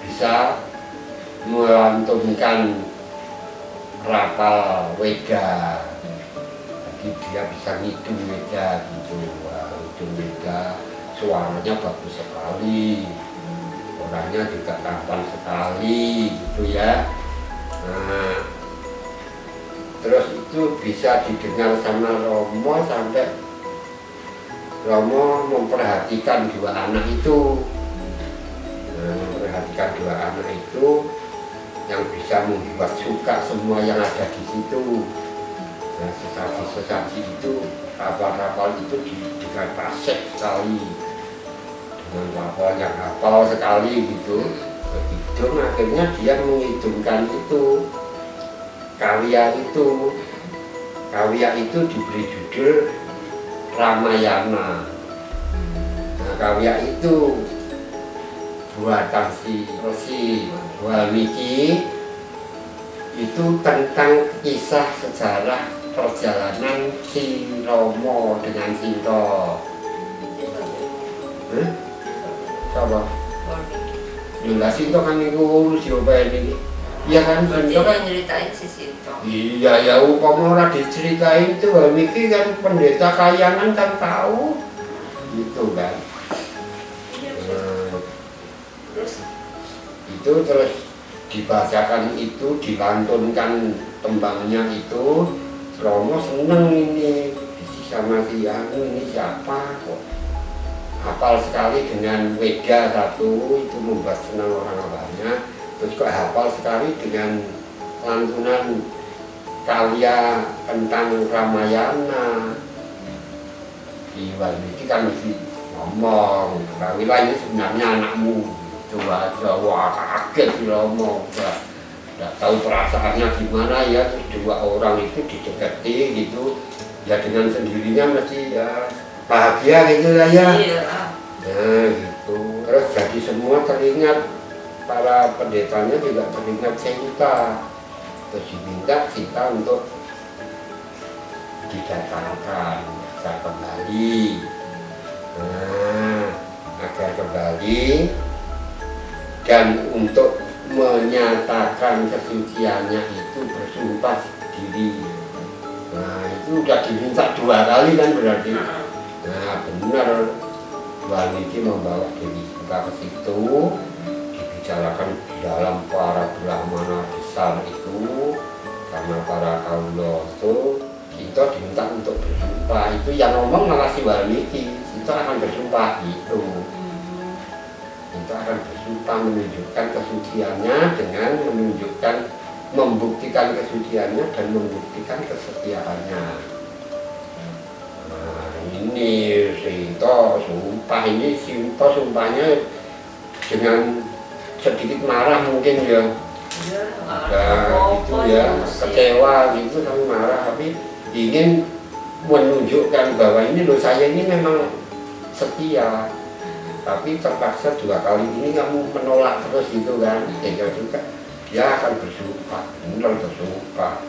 bisa melantunkan rapal Weda. Jadi dia bisa ngidung Weda gitu. Ngidung Weda, suaranya bagus sekali. Orangnya juga tampan sekali gitu ya. Nah, terus itu bisa didengar sama Romo sampai Romo memperhatikan dua anak itu. Nah, memperhatikan dua anak itu yang bisa membuat suka semua yang ada di situ. Nah, sesaji itu, rapal-rapal itu dengan pasek sekali, dengan rapal yang hafal sekali gitu. Begitu akhirnya dia menghidungkan itu karya itu. Karya itu diberi judul Ramayana. Nah, karya itu buatan si Resi Walmiki itu tentang kisah sejarah perjalanan si Romo dengan Sinta. Coba. Jelas Sinta kan itu urus jawaban ini. Iya kan, Sinta kan nyeritain si Sinta. Iya ya, upama ora diceritain itu Walmiki kan pendeta kayangan kan tahu, gitu kan. Terus dibacakan itu, dilantunkan tembangnya itu, Romo seneng ini sama si Anu, ini siapa kok hafal sekali dengan Weda satu, itu membuat senang orang banyak. Terus kok hafal sekali dengan lantunan karya tentang Ramayana. Di Walmiki kan mesti ngomong, Rawilah ini sebenarnya anakmu. Coba wah kaget si Romo, nggak tahu perasaannya gimana ya. Dua orang itu didekati gitu, ya dengan sendirinya mesti ya bahagia gitu lah ya. Nah gitu, terus jadi semua teringat, para pendetanya juga teringat Sinta. Terus diminta Sinta untuk didatangkan, bisa kembali. Nah, agar kembali dan untuk menyatakan kesuciannya itu bersumpah diri. Nah itu udah diminta 2 kali kan berarti. Nah benar, Walmiki membawa diri Sinta ke situ, dibicarakan di dalam para brahmana besar itu sama para kawula itu. Sinta diminta untuk bersumpah, itu yang ngomong malah si Walmiki. Sinta akan bersumpah gitu. Sinta akan bersumpah menunjukkan kesuciannya dengan membuktikan kesuciannya dan membuktikan kesetiaannya. Nah ini Sinta sumpah, ini Sinta sumpahnya dengan sedikit marah mungkin ya. Ada itu ya, kecewa gitu kan, marah, tapi ingin menunjukkan bahwa ini loh, saya ini memang setia. Tapi terpaksa 2 kali ini kamu menolak terus gitu kan. Tinggal juga dia akan bersumpah, benar bersumpah.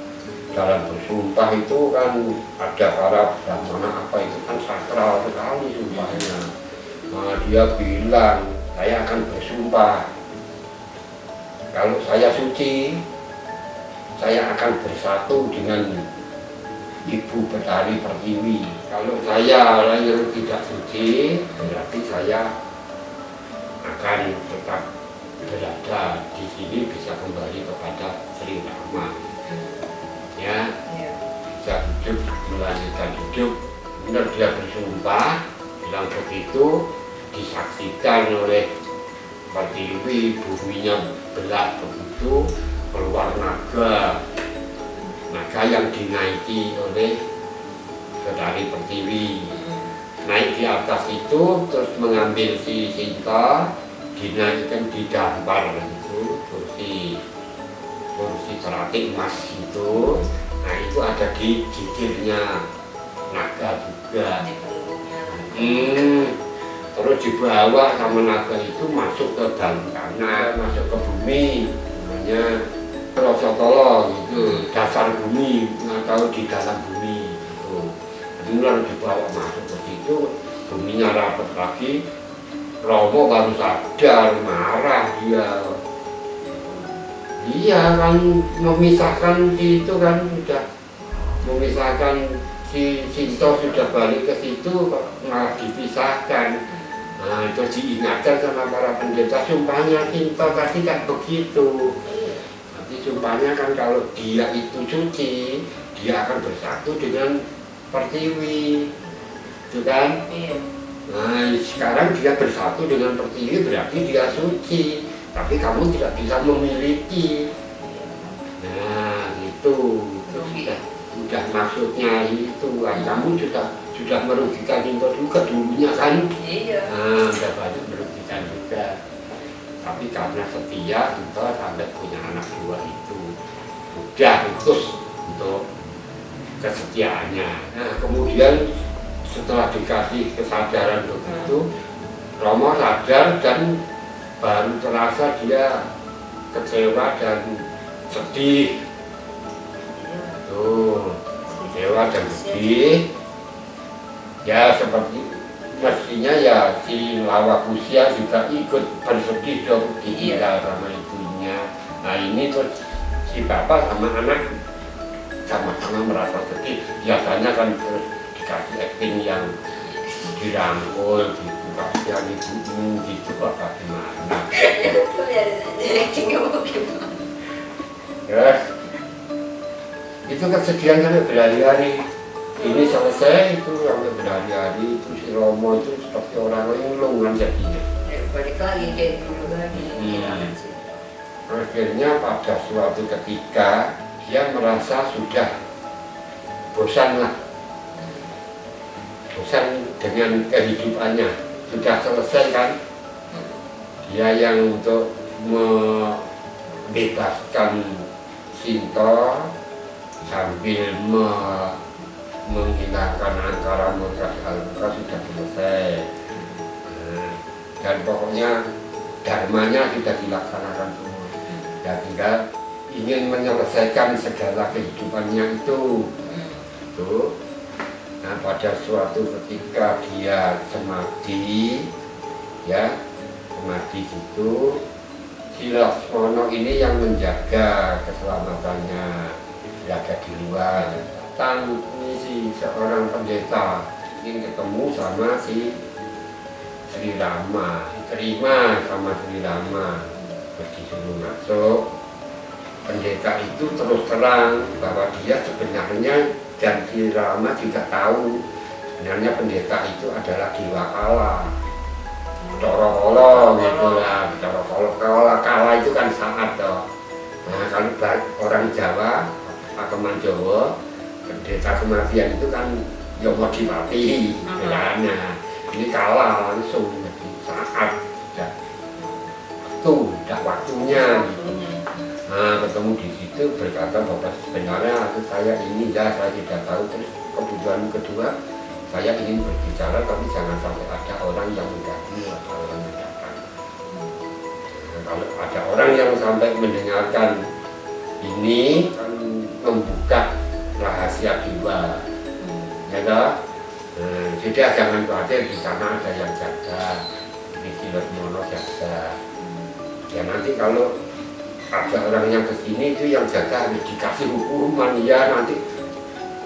Dalam bersumpah itu kan ada para brahmana apa itu kan sakral sekali sumpahnya. Nah, dia bilang, saya akan bersumpah kalau saya suci, saya akan bersatu dengan Ibu Betari Pertiwi. Kalau saya orang yang tidak suci, berarti saya akan tetap berada di sini, bisa kembali kepada Sri Rama. Ya, bisa hidup, melanjutkan hidup. Benar dia bersumpah, bilang begitu, disaksikan oleh Pertiwi, buminya belah begitu, keluar naga yang dinaiki oleh Betari Pertiwi. Naik di atas itu, terus mengambil si Sinta, dinaikkan di dampar itu, kursi teratik emas itu. Nah itu ada di gigirnya naga juga. Terus dibawa sama naga itu masuk ke dalam tanah, masuk ke bumi, namanya Rosotolo gitu, dasar bumi, nggak tahu di dalam bumi gitu. Jadi dibawa masuk ke situ, buminya rapat lagi. Romo baru sadar, marah dia. Iya kan, memisahkan itu kan sudah memisahkan si Sinto, sudah balik ke situ malah dipisahkan. Nah itu diingatkan sama para pendeta, sumpahnya Sinto tadi kan begitu. Sumpahnya kan kalau dia itu suci, dia akan bersatu dengan Pertiwi, itu kan? Nah sekarang dia bersatu dengan Pertiwi berarti dia suci, tapi kamu tidak bisa memiliki. Nah itu sudah maksudnya itu kan, kamu sudah merugikan Sinto juga dulunya kan? Nah sudah banyak merugikan juga. Tapi karena setia, Sinto sampai punya anak dua itu udah putus untuk kesetiaannya. Nah kemudian setelah dikasih kesadaran begitu, Romo sadar dan baru terasa dia kecewa dan sedih. Tuh, kecewa dan sedih. Ya seperti mestinya ya si Lawakusia juga ikut bersedih dong, ditinggal sama ibunya. Nah ini terus si bapak sama anak sama-sama merasa sedih. Biasanya kan terus dikasih acting yang dirangkul gitu, kasihan ibumu gitu, kok bagaimana? Terus itu kesedihan sampai berhari-hari. Ini selesai itu sampai berhari-hari, itu si Romo itu seperti orang linglung jadinya. Balik lagi kayak dulu lagi. Akhirnya pada suatu ketika dia merasa sudah bosan lah, bosan dengan kehidupannya, sudah selesai kan. Dia yang untuk membebaskan Sinto sambil menghilangkan angkara murka sudah selesai. Dan pokoknya dharmanya sudah dilaksanakan semua. Dan tinggal ingin menyelesaikan segala kehidupannya itu. Tuh. Nah pada suatu ketika dia semadi, ya semadi itu, si Laksmana ini yang menjaga keselamatannya, jaga di luar. Ini si seorang pendeta ingin ketemu sama si Sri Rama, diterima sama Sri Rama, disuruh masuk. Pendeta itu terus terang bahwa dia sebenarnya, dan Sri Rama juga tahu sebenarnya pendeta itu adalah dewa kala, Corokolo gitu lah. Corokolo kala itu kan saat toh. Nah kalau orang Jawa, Pakeman Jawa, pendeta kematian itu kan Yomodipati bilangnya. Ini kalah langsung, saat udah waktunya gitu. Nah ketemu di situ berkata bahwa sebenarnya saya ini ya saya tidak tahu, terus kebutuhan kedua saya ingin berbicara tapi jangan sampai ada orang yang mengganggu atau orang yang datang. Nah, kalau ada orang yang sampai mendengarkan ini kan membuka rahasia jiwa, ya toh? Sudah jangan khawatir, di sana ada yang jaga, di Laksmana jaga. Ya nanti kalau ada orang yang kesini itu yang jaga harus dikasih hukuman, ya nanti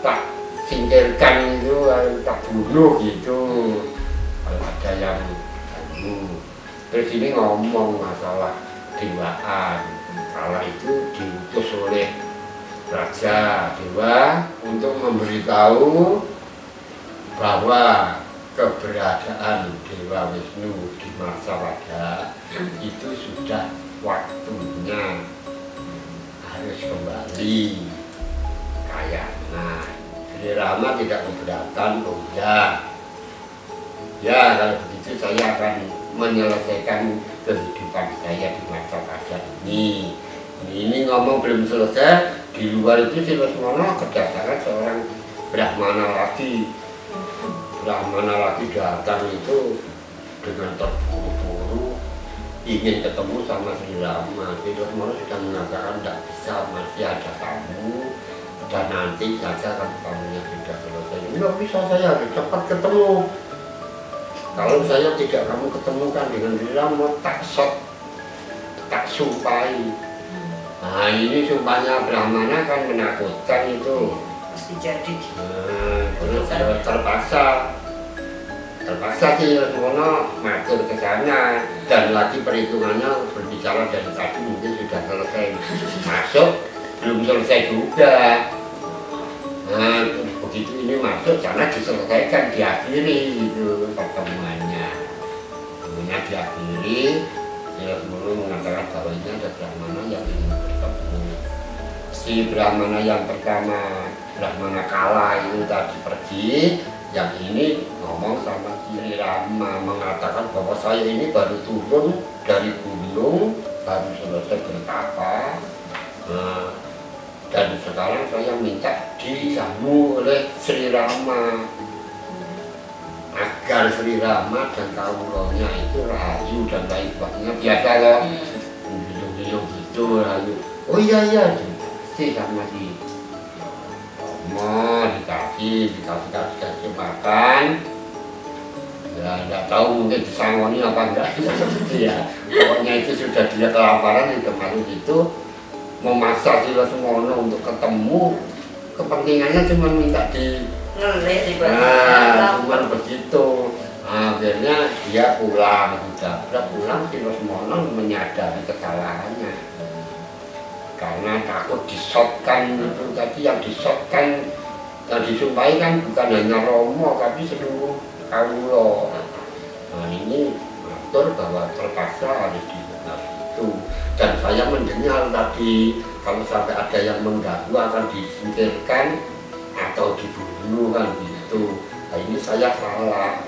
tak singkirkan itu, tak bunuh gitu. Kalau ada yang ganggu. Terus ini ngomong masalah dewaan. Kala itu diutus oleh Raja Dewa untuk memberitahu bahwa keberadaan Dewa Wisnu di Marsawada itu sudah waktunya harus kembali kayana. Sri Rama tidak keberatan, oh ya kalau begitu saya akan menyelesaikan kehidupan saya di Marsawada ini. Ini ngomong belum selesai, di luar itu si Lesmana kedatangan seorang Brahmana lagi. Brahmana lagi datang itu dengan terburu-buru ingin ketemu sama Sri Rama. Sri Lesmana sudah mengatakan tidak bisa, masih ada tamu dan nanti saja kan tamunya sudah selesai. Tidak bisa, saya harus cepat ketemu. Kalau saya tidak kamu ketemukan dengan Sri Rama, tak sumpahi. Nah ini sumpahnya Brahmana kan menakutkan itu. Pasti jadi. Terus terpaksa sih Lesmana matur ke sana dan lagi perhitungannya berbicara dari tadi mungkin sudah selesai. Masuk belum selesai juga. Nah begitu ini masuk sana diselesaikan, diakhiri itu pertemuannya. Kemudian diakhiri. Ya, sebelum mengatakan bahwa ini ada Brahmana yang ingin bertemu. Si Brahmana yang pertama, Brahmana Kala itu tadi pergi, yang ini ngomong sama Sri Rama mengatakan bahwa saya ini baru turun dari gunung, baru selesai bertapa, dan sekarang saya minta dijamu oleh Sri Rama. Agar Sri Rama dan kawulanya itu rahayu dan lain sebagainya, biasa loh, gitu rahayu. Oh iya dikasih sama si mau dikasih makan. Ya nggak tahu mungkin disangoni apa enggak ya. Pokoknya itu sudah dia kelaparan di tempat itu, memaksa Sri Lesmana untuk ketemu, kepentingannya cuma minta di cuma begitu. Akhirnya dia pulang, pulang Sri Lesmana menyadari kesalahannya karena takut disotkan. Itu tadi yang disotkan, yang disumpahi kan bukan hanya Romo tapi seluruh kawula. Nah ini mengatur bahwa terpaksa harus dibenar itu. Dan saya mendengar tadi kalau sampai ada yang mengganggu akan disingkirkan atau dibunuh kan gitu. Nah ini saya salah.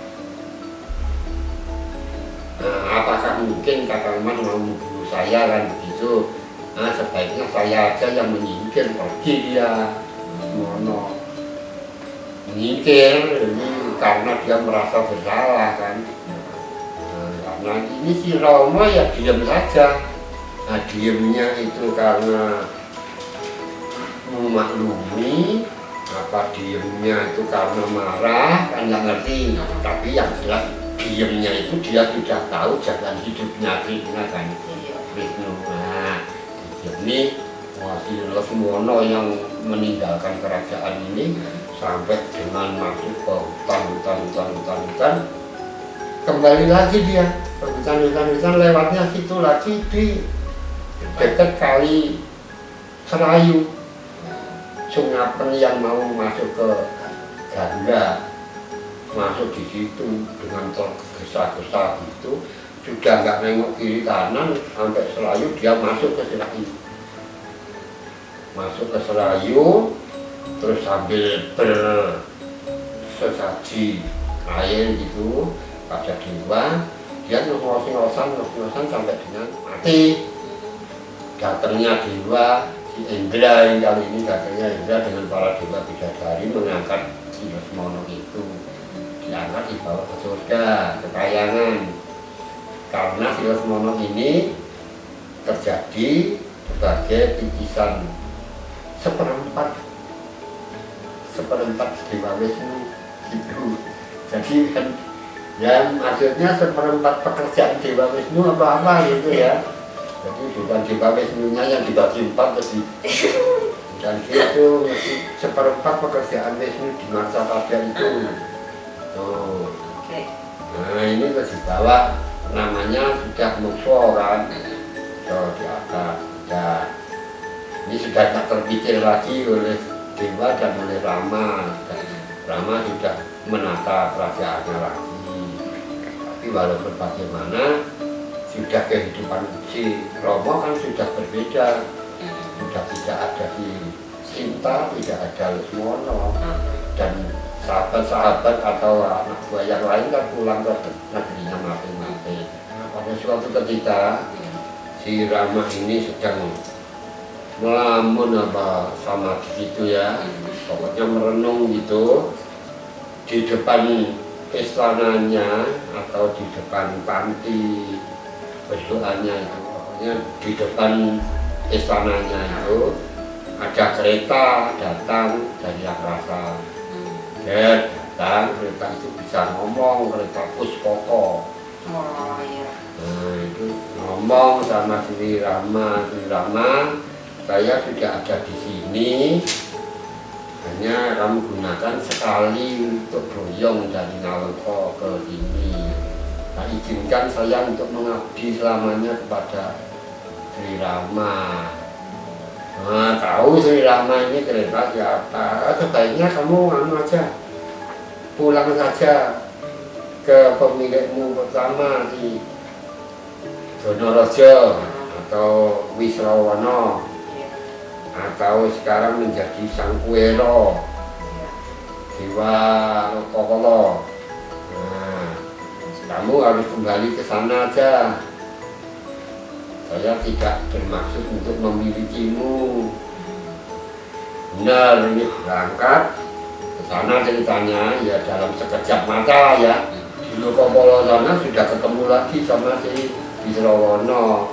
Nah apakah mungkin Kakang Man mau membunuh saya kan begitu? Nah sebaiknya saya aja yang menyingkir, pergi dia Mono menyingkir ini karena dia merasa bersalah kan. Nah, karena ini si Romo ya diam saja. Nah diamnya itu karena memaklumi, apa diamnya itu karena marah kan nggak ngerti. Tapi yang jelas diamnya itu dia sudah tahu jalan hidupnya Krishna kan. Wisnu. Nah ini Sri Lesmana yang meninggalkan kerajaan ini sampai dengan masuk ke hutan, kembali lagi dia ke hutan, lewatnya situ lagi di dekat kali Serayu. Sungapen yang mau masuk ke Ganda masuk di situ dengan tergesa-gesa gitu, sudah nggak nengok kiri kanan sampai Serayu, dia masuk ke Serayu, terus sambil bersesaji air gitu pada dewa, dia ngos-ngosan sampai dengan mati. Datangnya dewa si Indra, kali ini datangnya Indra dengan para dewa bidadari mengangkat Sri Lesmana itu, diangkat dibawa ke surga, ke kayangan. Karena Sri Lesmana ini terjadi sebagai bingkisan seperempat Dewa Wisnu gitu. Jadi kan ya maksudnya seperempat pekerjaan Dewa Wisnu apa gitu ya. Jadi bukan Dewa Wisnunya yang dibagi 4 terus Dan itu seperempat pekerjaan Wisnu di masa pada itu. Tuh. Oke. Nah ini terus dibawa, namanya sudah mukso kan. Tuh di atas. Ya. Ini sudah tak terpikir lagi oleh Dewa dan oleh Rama. Rama sudah menata kerajaannya lagi. Tapi walaupun bagaimana, sudah kehidupan si Romo kan sudah berbeda. Sudah tidak ada si Sinta, tidak ada Lesmono, dan sahabat-sahabat atau anak buah yang lain kan pulang ke negerinya masing-masing. Nah, pada suatu ketika si Rama ini sedang melamun apa sama gitu ya, pokoknya merenung gitu di depan istananya atau di depan panti pesuannya itu, pokoknya di depan istananya itu ada kereta datang dari Akrasa. Datang kereta itu bisa ngomong, kereta Puspoko. Oh iya. Nah itu ngomong sama Sri Rama, saya sudah ada di sini, hanya kamu gunakan sekali untuk boyong dari Naloko ke sini. Nah izinkan saya untuk mengabdi selamanya kepada Sri Rama. Nah tahu Sri Rama ini kereta siapa, sebaiknya kamu aja pulang saja ke pemilikmu pertama di Donorojo atau Wisrawana, atau sekarang menjadi Sang Kuero Dewa Lokokolo. Nah, kamu harus kembali ke sana aja. Saya tidak bermaksud untuk memilikimu. Benar, ini berangkat ke sana ceritanya ya dalam sekejap mata ya. Di Lokokolo sana sudah ketemu lagi sama si Wisrawana,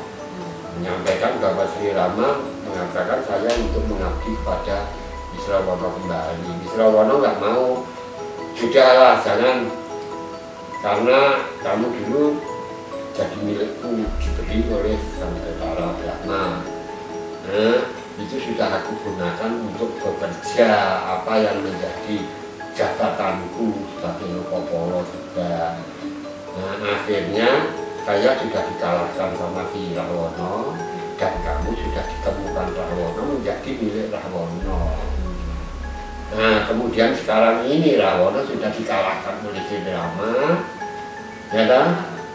menyampaikan bahwa Sri Rama mengatakan saya untuk mengabdi kepada Wisrawana kembali. Wisrawana nggak mau, sudahlah jangan, karena kamu dulu jadi milikku, diberi oleh Sang Ketara Brahma. Nah itu sudah aku gunakan untuk bekerja apa yang menjadi jabatanku sebagai Lokopolo juga. Nah akhirnya saya sudah dikalahkan sama si Rahwana, dan kamu sudah ditemukan Rahwana menjadi milik Rahwana. Nah kemudian sekarang ini Rahwana sudah dikalahkan oleh Sri Rama, ya kan?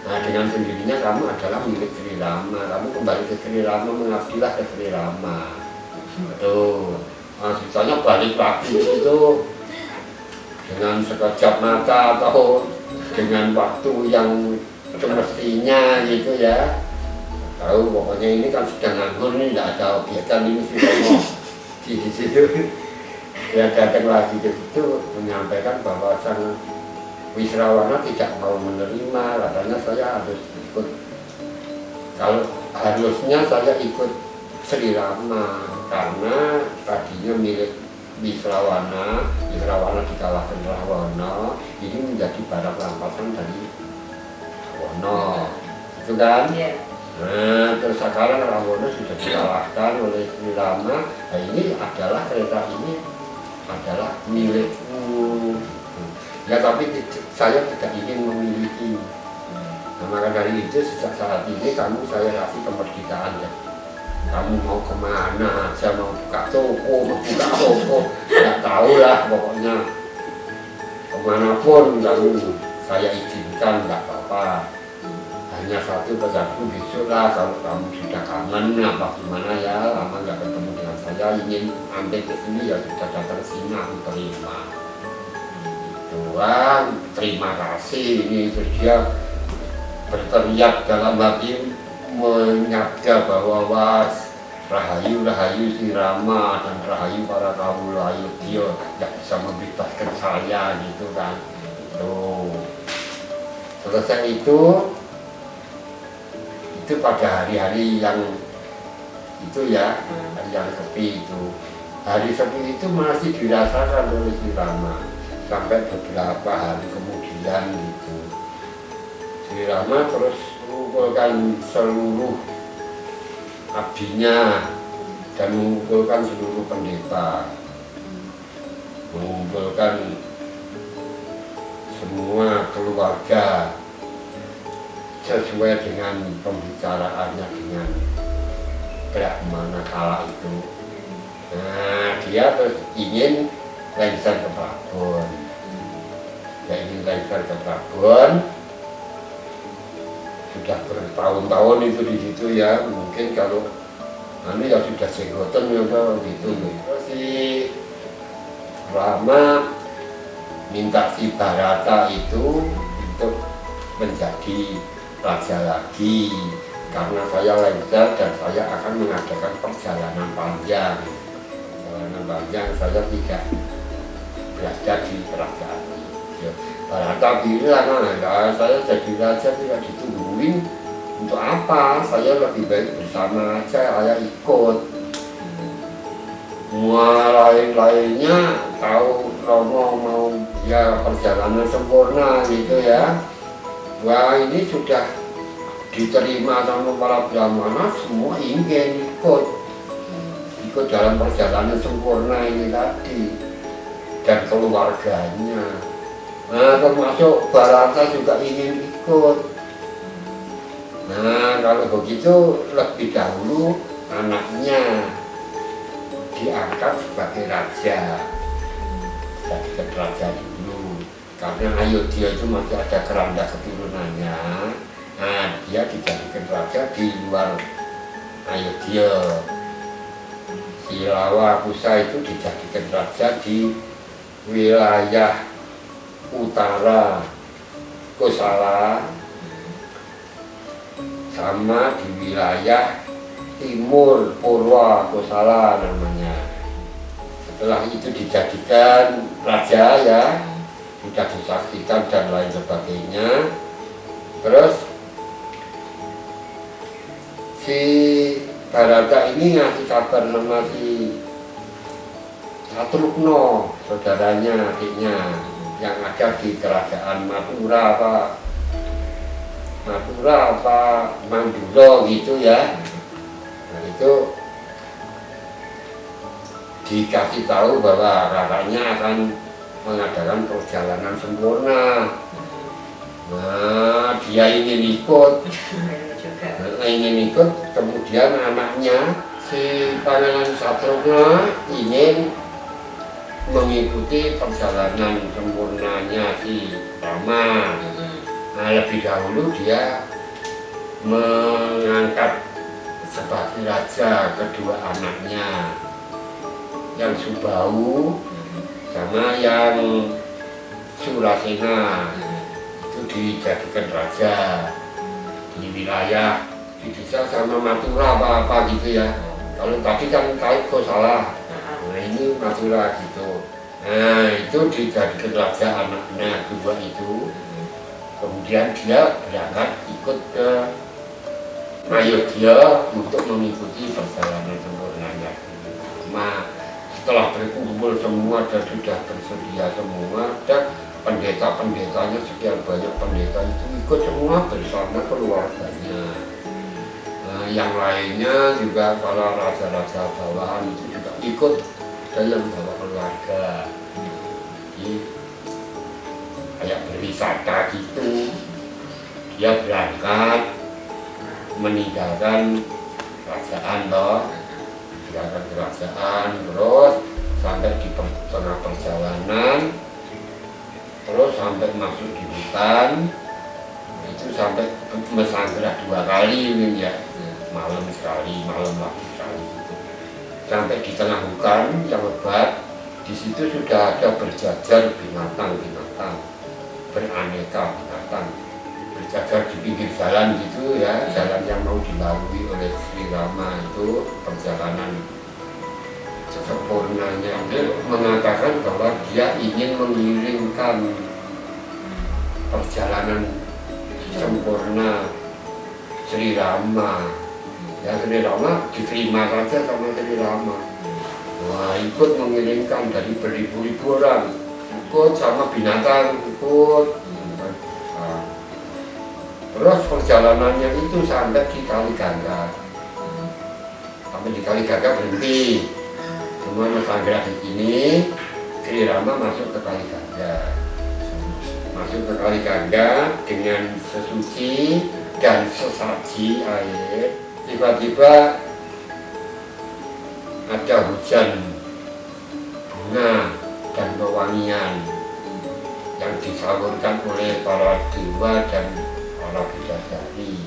Nah dengan sendirinya kamu adalah milik Sri Rama, kamu kembali ke Sri Rama, mengabdilah ke Sri Rama. Tuh, maksudnya balik lagi itu dengan sekejap mata atau dengan waktu yang semestinya gitu ya. Tahu pokoknya ini kan sudah nganggur nih, tidak ada obyekan ini sih ngomong di situ. Dia datang lagi ke situ menyampaikan bahwa Sang Wisrawana tidak mau menerima, katanya saya harus ikut. Kalau harusnya saya ikut Sri Rama karena tadinya milik Wisrawana dikalahkan Rahwana, ini menjadi barang rampasan dari Rahwana, itu kan? Yeah. Nah, terus sekarang Rahwana sudah dikalahkan oleh Sri Rama. Nah, ini adalah kereta ini adalah milikmu. Ya, tapi saya tidak ingin memiliki. Nah, maka dari itu sejak saat ini kamu saya kasih kemerdekaan ya. Kamu mau kemana? Saya mau buka toko, nggak tahu lah pokoknya. Kemanapun kamu saya izinkan, nggak apa-apa. Hanya satu pesanku besok lah, kalau kamu sudah kangen apa gimana ya, lama nggak ketemu dengan saya, ingin ambil ke sini ya sudah datang sini, aku terima. Tuhan, terima kasih. Ini terus dia berteriak dalam hati, menyabda bahwa was rahayu Sri Rama dan rahayu para kawula, dia tidak bisa membebaskan saya gitu kan. Tuh. Selesai itu pada hari-hari yang itu ya, hari yang sepi itu. Hari sepi itu masih dirasakan oleh Sri Rama sampai beberapa hari kemudian gitu. Sri Rama terus mengumpulkan seluruh abdinya dan mengumpulkan seluruh pendeta, mengumpulkan semua keluarga sesuai dengan pembicaraannya dengan Brahmana kala itu. Nah, dia terus ingin lengser ke Prabon. Dia ingin lengser ke Prabon. Sudah bertahun-tahun itu di situ ya. Mungkin kalau ya sudah jenggoten ya gitu. Terus si Rama minta si Bharata itu untuk menjadi raja lagi, karena saya lengser dan saya akan mengadakan perjalanan panjang. Perjalanan panjang saya tidak berada di kerajaan. Ya, Bharata bilang, nah, saya jadi raja tidak ditungguin, untuk apa? Saya lebih baik bersama aja, saya ikut. Semua lain-lainnya tahu Romo mau ya perjalanan sempurna gitu ya. Wah, ini sudah diterima sama para Brahmana, semua ingin ikut dalam perjalanan sempurna ini tadi, dan keluarganya. Nah, termasuk Bharata juga ingin ikut. Nah, kalau begitu lebih dahulu anaknya diangkat sebagai raja, jadi raja dulu. Karena Ayodhya itu masih ada keranda keturunannya, nah dia dijadikan raja di luar Ayodhya. Si Lawa Kusa itu dijadikan raja di wilayah utara Kosala, sama di wilayah timur Purwa Kosala namanya. Setelah itu dijadikan raja ya, sudah disaksikan dan lain sebagainya. Terus si Bharata ini ngasih kabar sama si Satrugna, saudaranya, adiknya yang ada di kerajaan Mathura apa Mandura gitu ya. Nah, itu dikasih tahu bahwa kakaknya akan mengadakan perjalanan sempurna. Nah, dia ingin ikut, kemudian anaknya si Pangeran Satrugna ingin mengikuti perjalanan sempurnanya si Rama. Nah, lebih dahulu dia mengangkat sebagai raja kedua anaknya, yang Subau sama yang Surasena, itu dijadikan raja di wilayah di desa sama Mathura apa gitu ya. Kalau tadi kan kait Kosala, nah ini Mathura gitu. Nah, itu dijadikan raja anaknya kedua itu. Kemudian dia berangkat ikut ke Ayodhya untuk mengikuti perjalanan sempurnanya. Nah, setelah berkumpul semua dan sudah tersedia semua, dan pendeta-pendetanya, sekian banyak pendeta itu ikut semua bersama keluarganya. Nah, yang lainnya juga para raja-raja bawahan itu juga ikut dalam bawa keluarga. Jadi, kayak berwisata gitu, dia berangkat meninggalkan kerajaan terus sampai di tengah perjalanan, terus sampai masuk di hutan, itu sampai mesanggerah 2 kali ini ya, malam sekali, malam lagi sekali gitu. Sampai di tengah hutan yang lebat, di situ sudah ada berjajar binatang-binatang, beraneka binatang, berjajar di pinggir jalan gitu ya, jalan yang mau dilalui oleh Sri Rama itu perjalanan sempurnanya. Dia mengatakan bahwa dia ingin mengiringkan perjalanan sempurna Sri Rama. Ya, Sri Rama diterima saja sama Sri Rama. Wah, ikut mengiringkan dari beribu-ribu orang, ikut sama binatang, ikut. Nah, terus perjalanannya itu sampai di Kali Gangga. sampai di Kali Gagak berhenti. Semua Nusantara di sini, Sri Rama masuk ke Kali Gagak. Masuk ke Kali Gagak dengan sesuci dan sesaji air. Tiba-tiba ada hujan bunga dan wewangian yang disalurkan oleh para dewa dan para bidadari.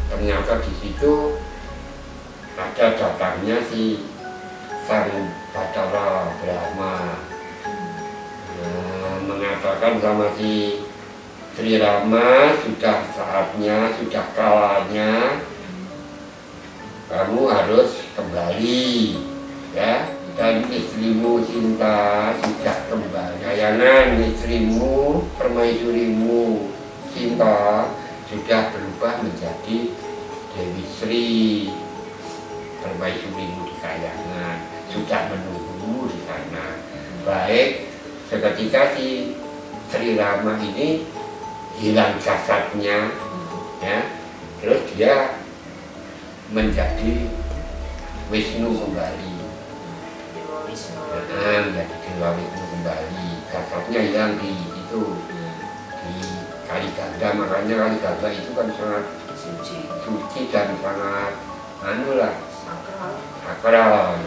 Ternyata di situ ada datangnya si Sang Bathara Brahma, mengatakan sama si Sri Rama, sudah saatnya, sudah kalanya kamu harus kembali, ya. Dan istrimu Sinta sudah kembali. Kayangan istrimu, permaisurimu Sinta sudah berubah menjadi Dewi Sri, permaisurimu di Kayangan, sudah menunggumu di sana. Baik, seketika si Sri Rama ini hilang jasadnya, ya, terus dia menjadi Wisnu kembali. Menjadi Dewa Wisnu kembali. Jasadnya hilang di itu, di Kali Ganda. Makanya Kali Ganda itu kan sangat suci dan sangat sakral.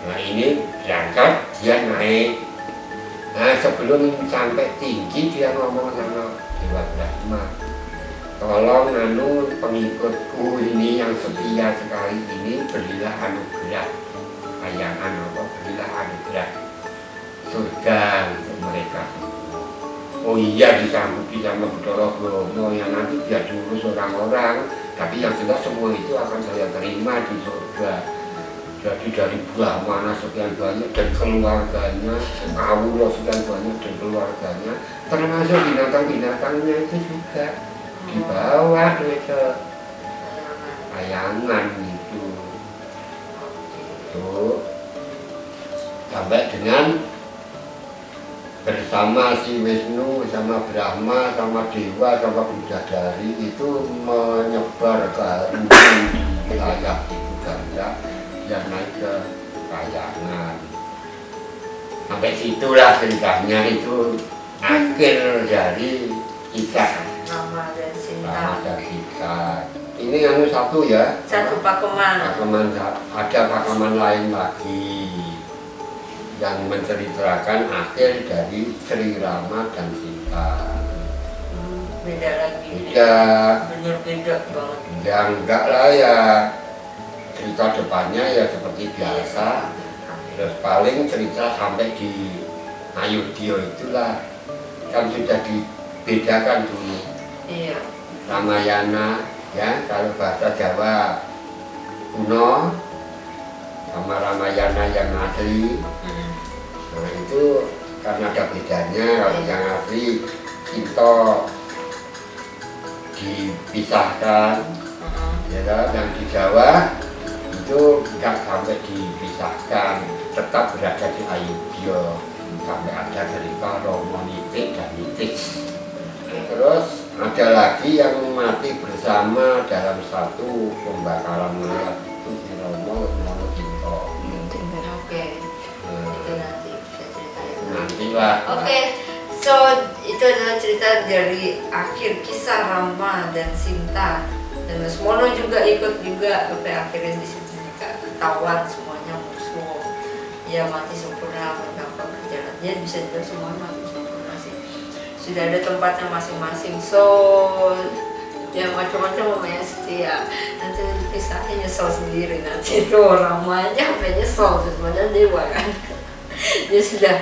Nah ini berangkat, dia naik. Nah sebelum sampai tinggi dia ngomong sama Dewa Brahma, tolong pengikutku ini yang setia sekali ini berilah anugerah, kayangan apa, berilah anugerah surga untuk mereka. Oh iya, disanggupi sama Bathara Brahma yang nanti biar diurus orang-orang, tapi yang jelas semua itu akan saya terima di surga. Jadi dari buah mana sekian banyak dan keluarganya, kawula sekian banyak dan keluarganya, termasuk binatang-binatangnya itu juga dibawa ke kayangan itu. Tuh, sampai dengan bersama si Wisnu, sama Brahma, sama Dewa, sama Bidadari itu menyebar ke wilayah itu Ganda yang naik ke kayangan. Sampai situlah ceritanya, itu akhir dari kisah Rama dan Sinta. Ini yang satu ya. Satu pakeman. Ada pakeman lain lagi yang menceritakan akhir dari Sri Rama dan Sinta. Beda lagi. Beda. Bener beda banget. Ya enggak lah ya. Cerita depannya ya seperti biasa. Terus paling cerita sampai di Ayodhya itulah kan sudah dibedakan dulu. Iya. Ramayana ya, kalau bahasa Jawa kuno sama Ramayana yang asli. Nah itu karena ada bedanya. Kalau yang asli kita dipisahkan, ya kan? Yang di Jawa itu tidak sampai dipisahkan, tetap berada di Ayodhya sampai ada cerita Rama Nitik dan Nitik. Terus ada lagi yang mati bersama dalam satu pembakaran mayat, itu si Rama sama Sinta. Oke. Itu nanti bisa ceritain. Nanti lah. Oke. So itu adalah cerita dari akhir kisah Rama dan Sinta, dan Lesmono juga ikut juga sampai akhirnya di situ ketahuan semuanya musuh. Ya mati sempurna, mendapat perjalanan. Dia bisa juga semuanya mati sempurna sih. Sudah ada tempatnya masing-masing. So ya macam-macam namanya setia. Nanti kisahnya nyesel sendiri nanti itu Ramanya sampai nyesel sebenarnya dewa kan. Dia sudah.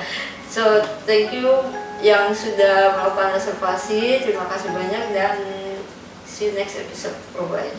So thank you yang sudah melakukan reservasi. Terima kasih banyak dan see you next episode. Bye bye.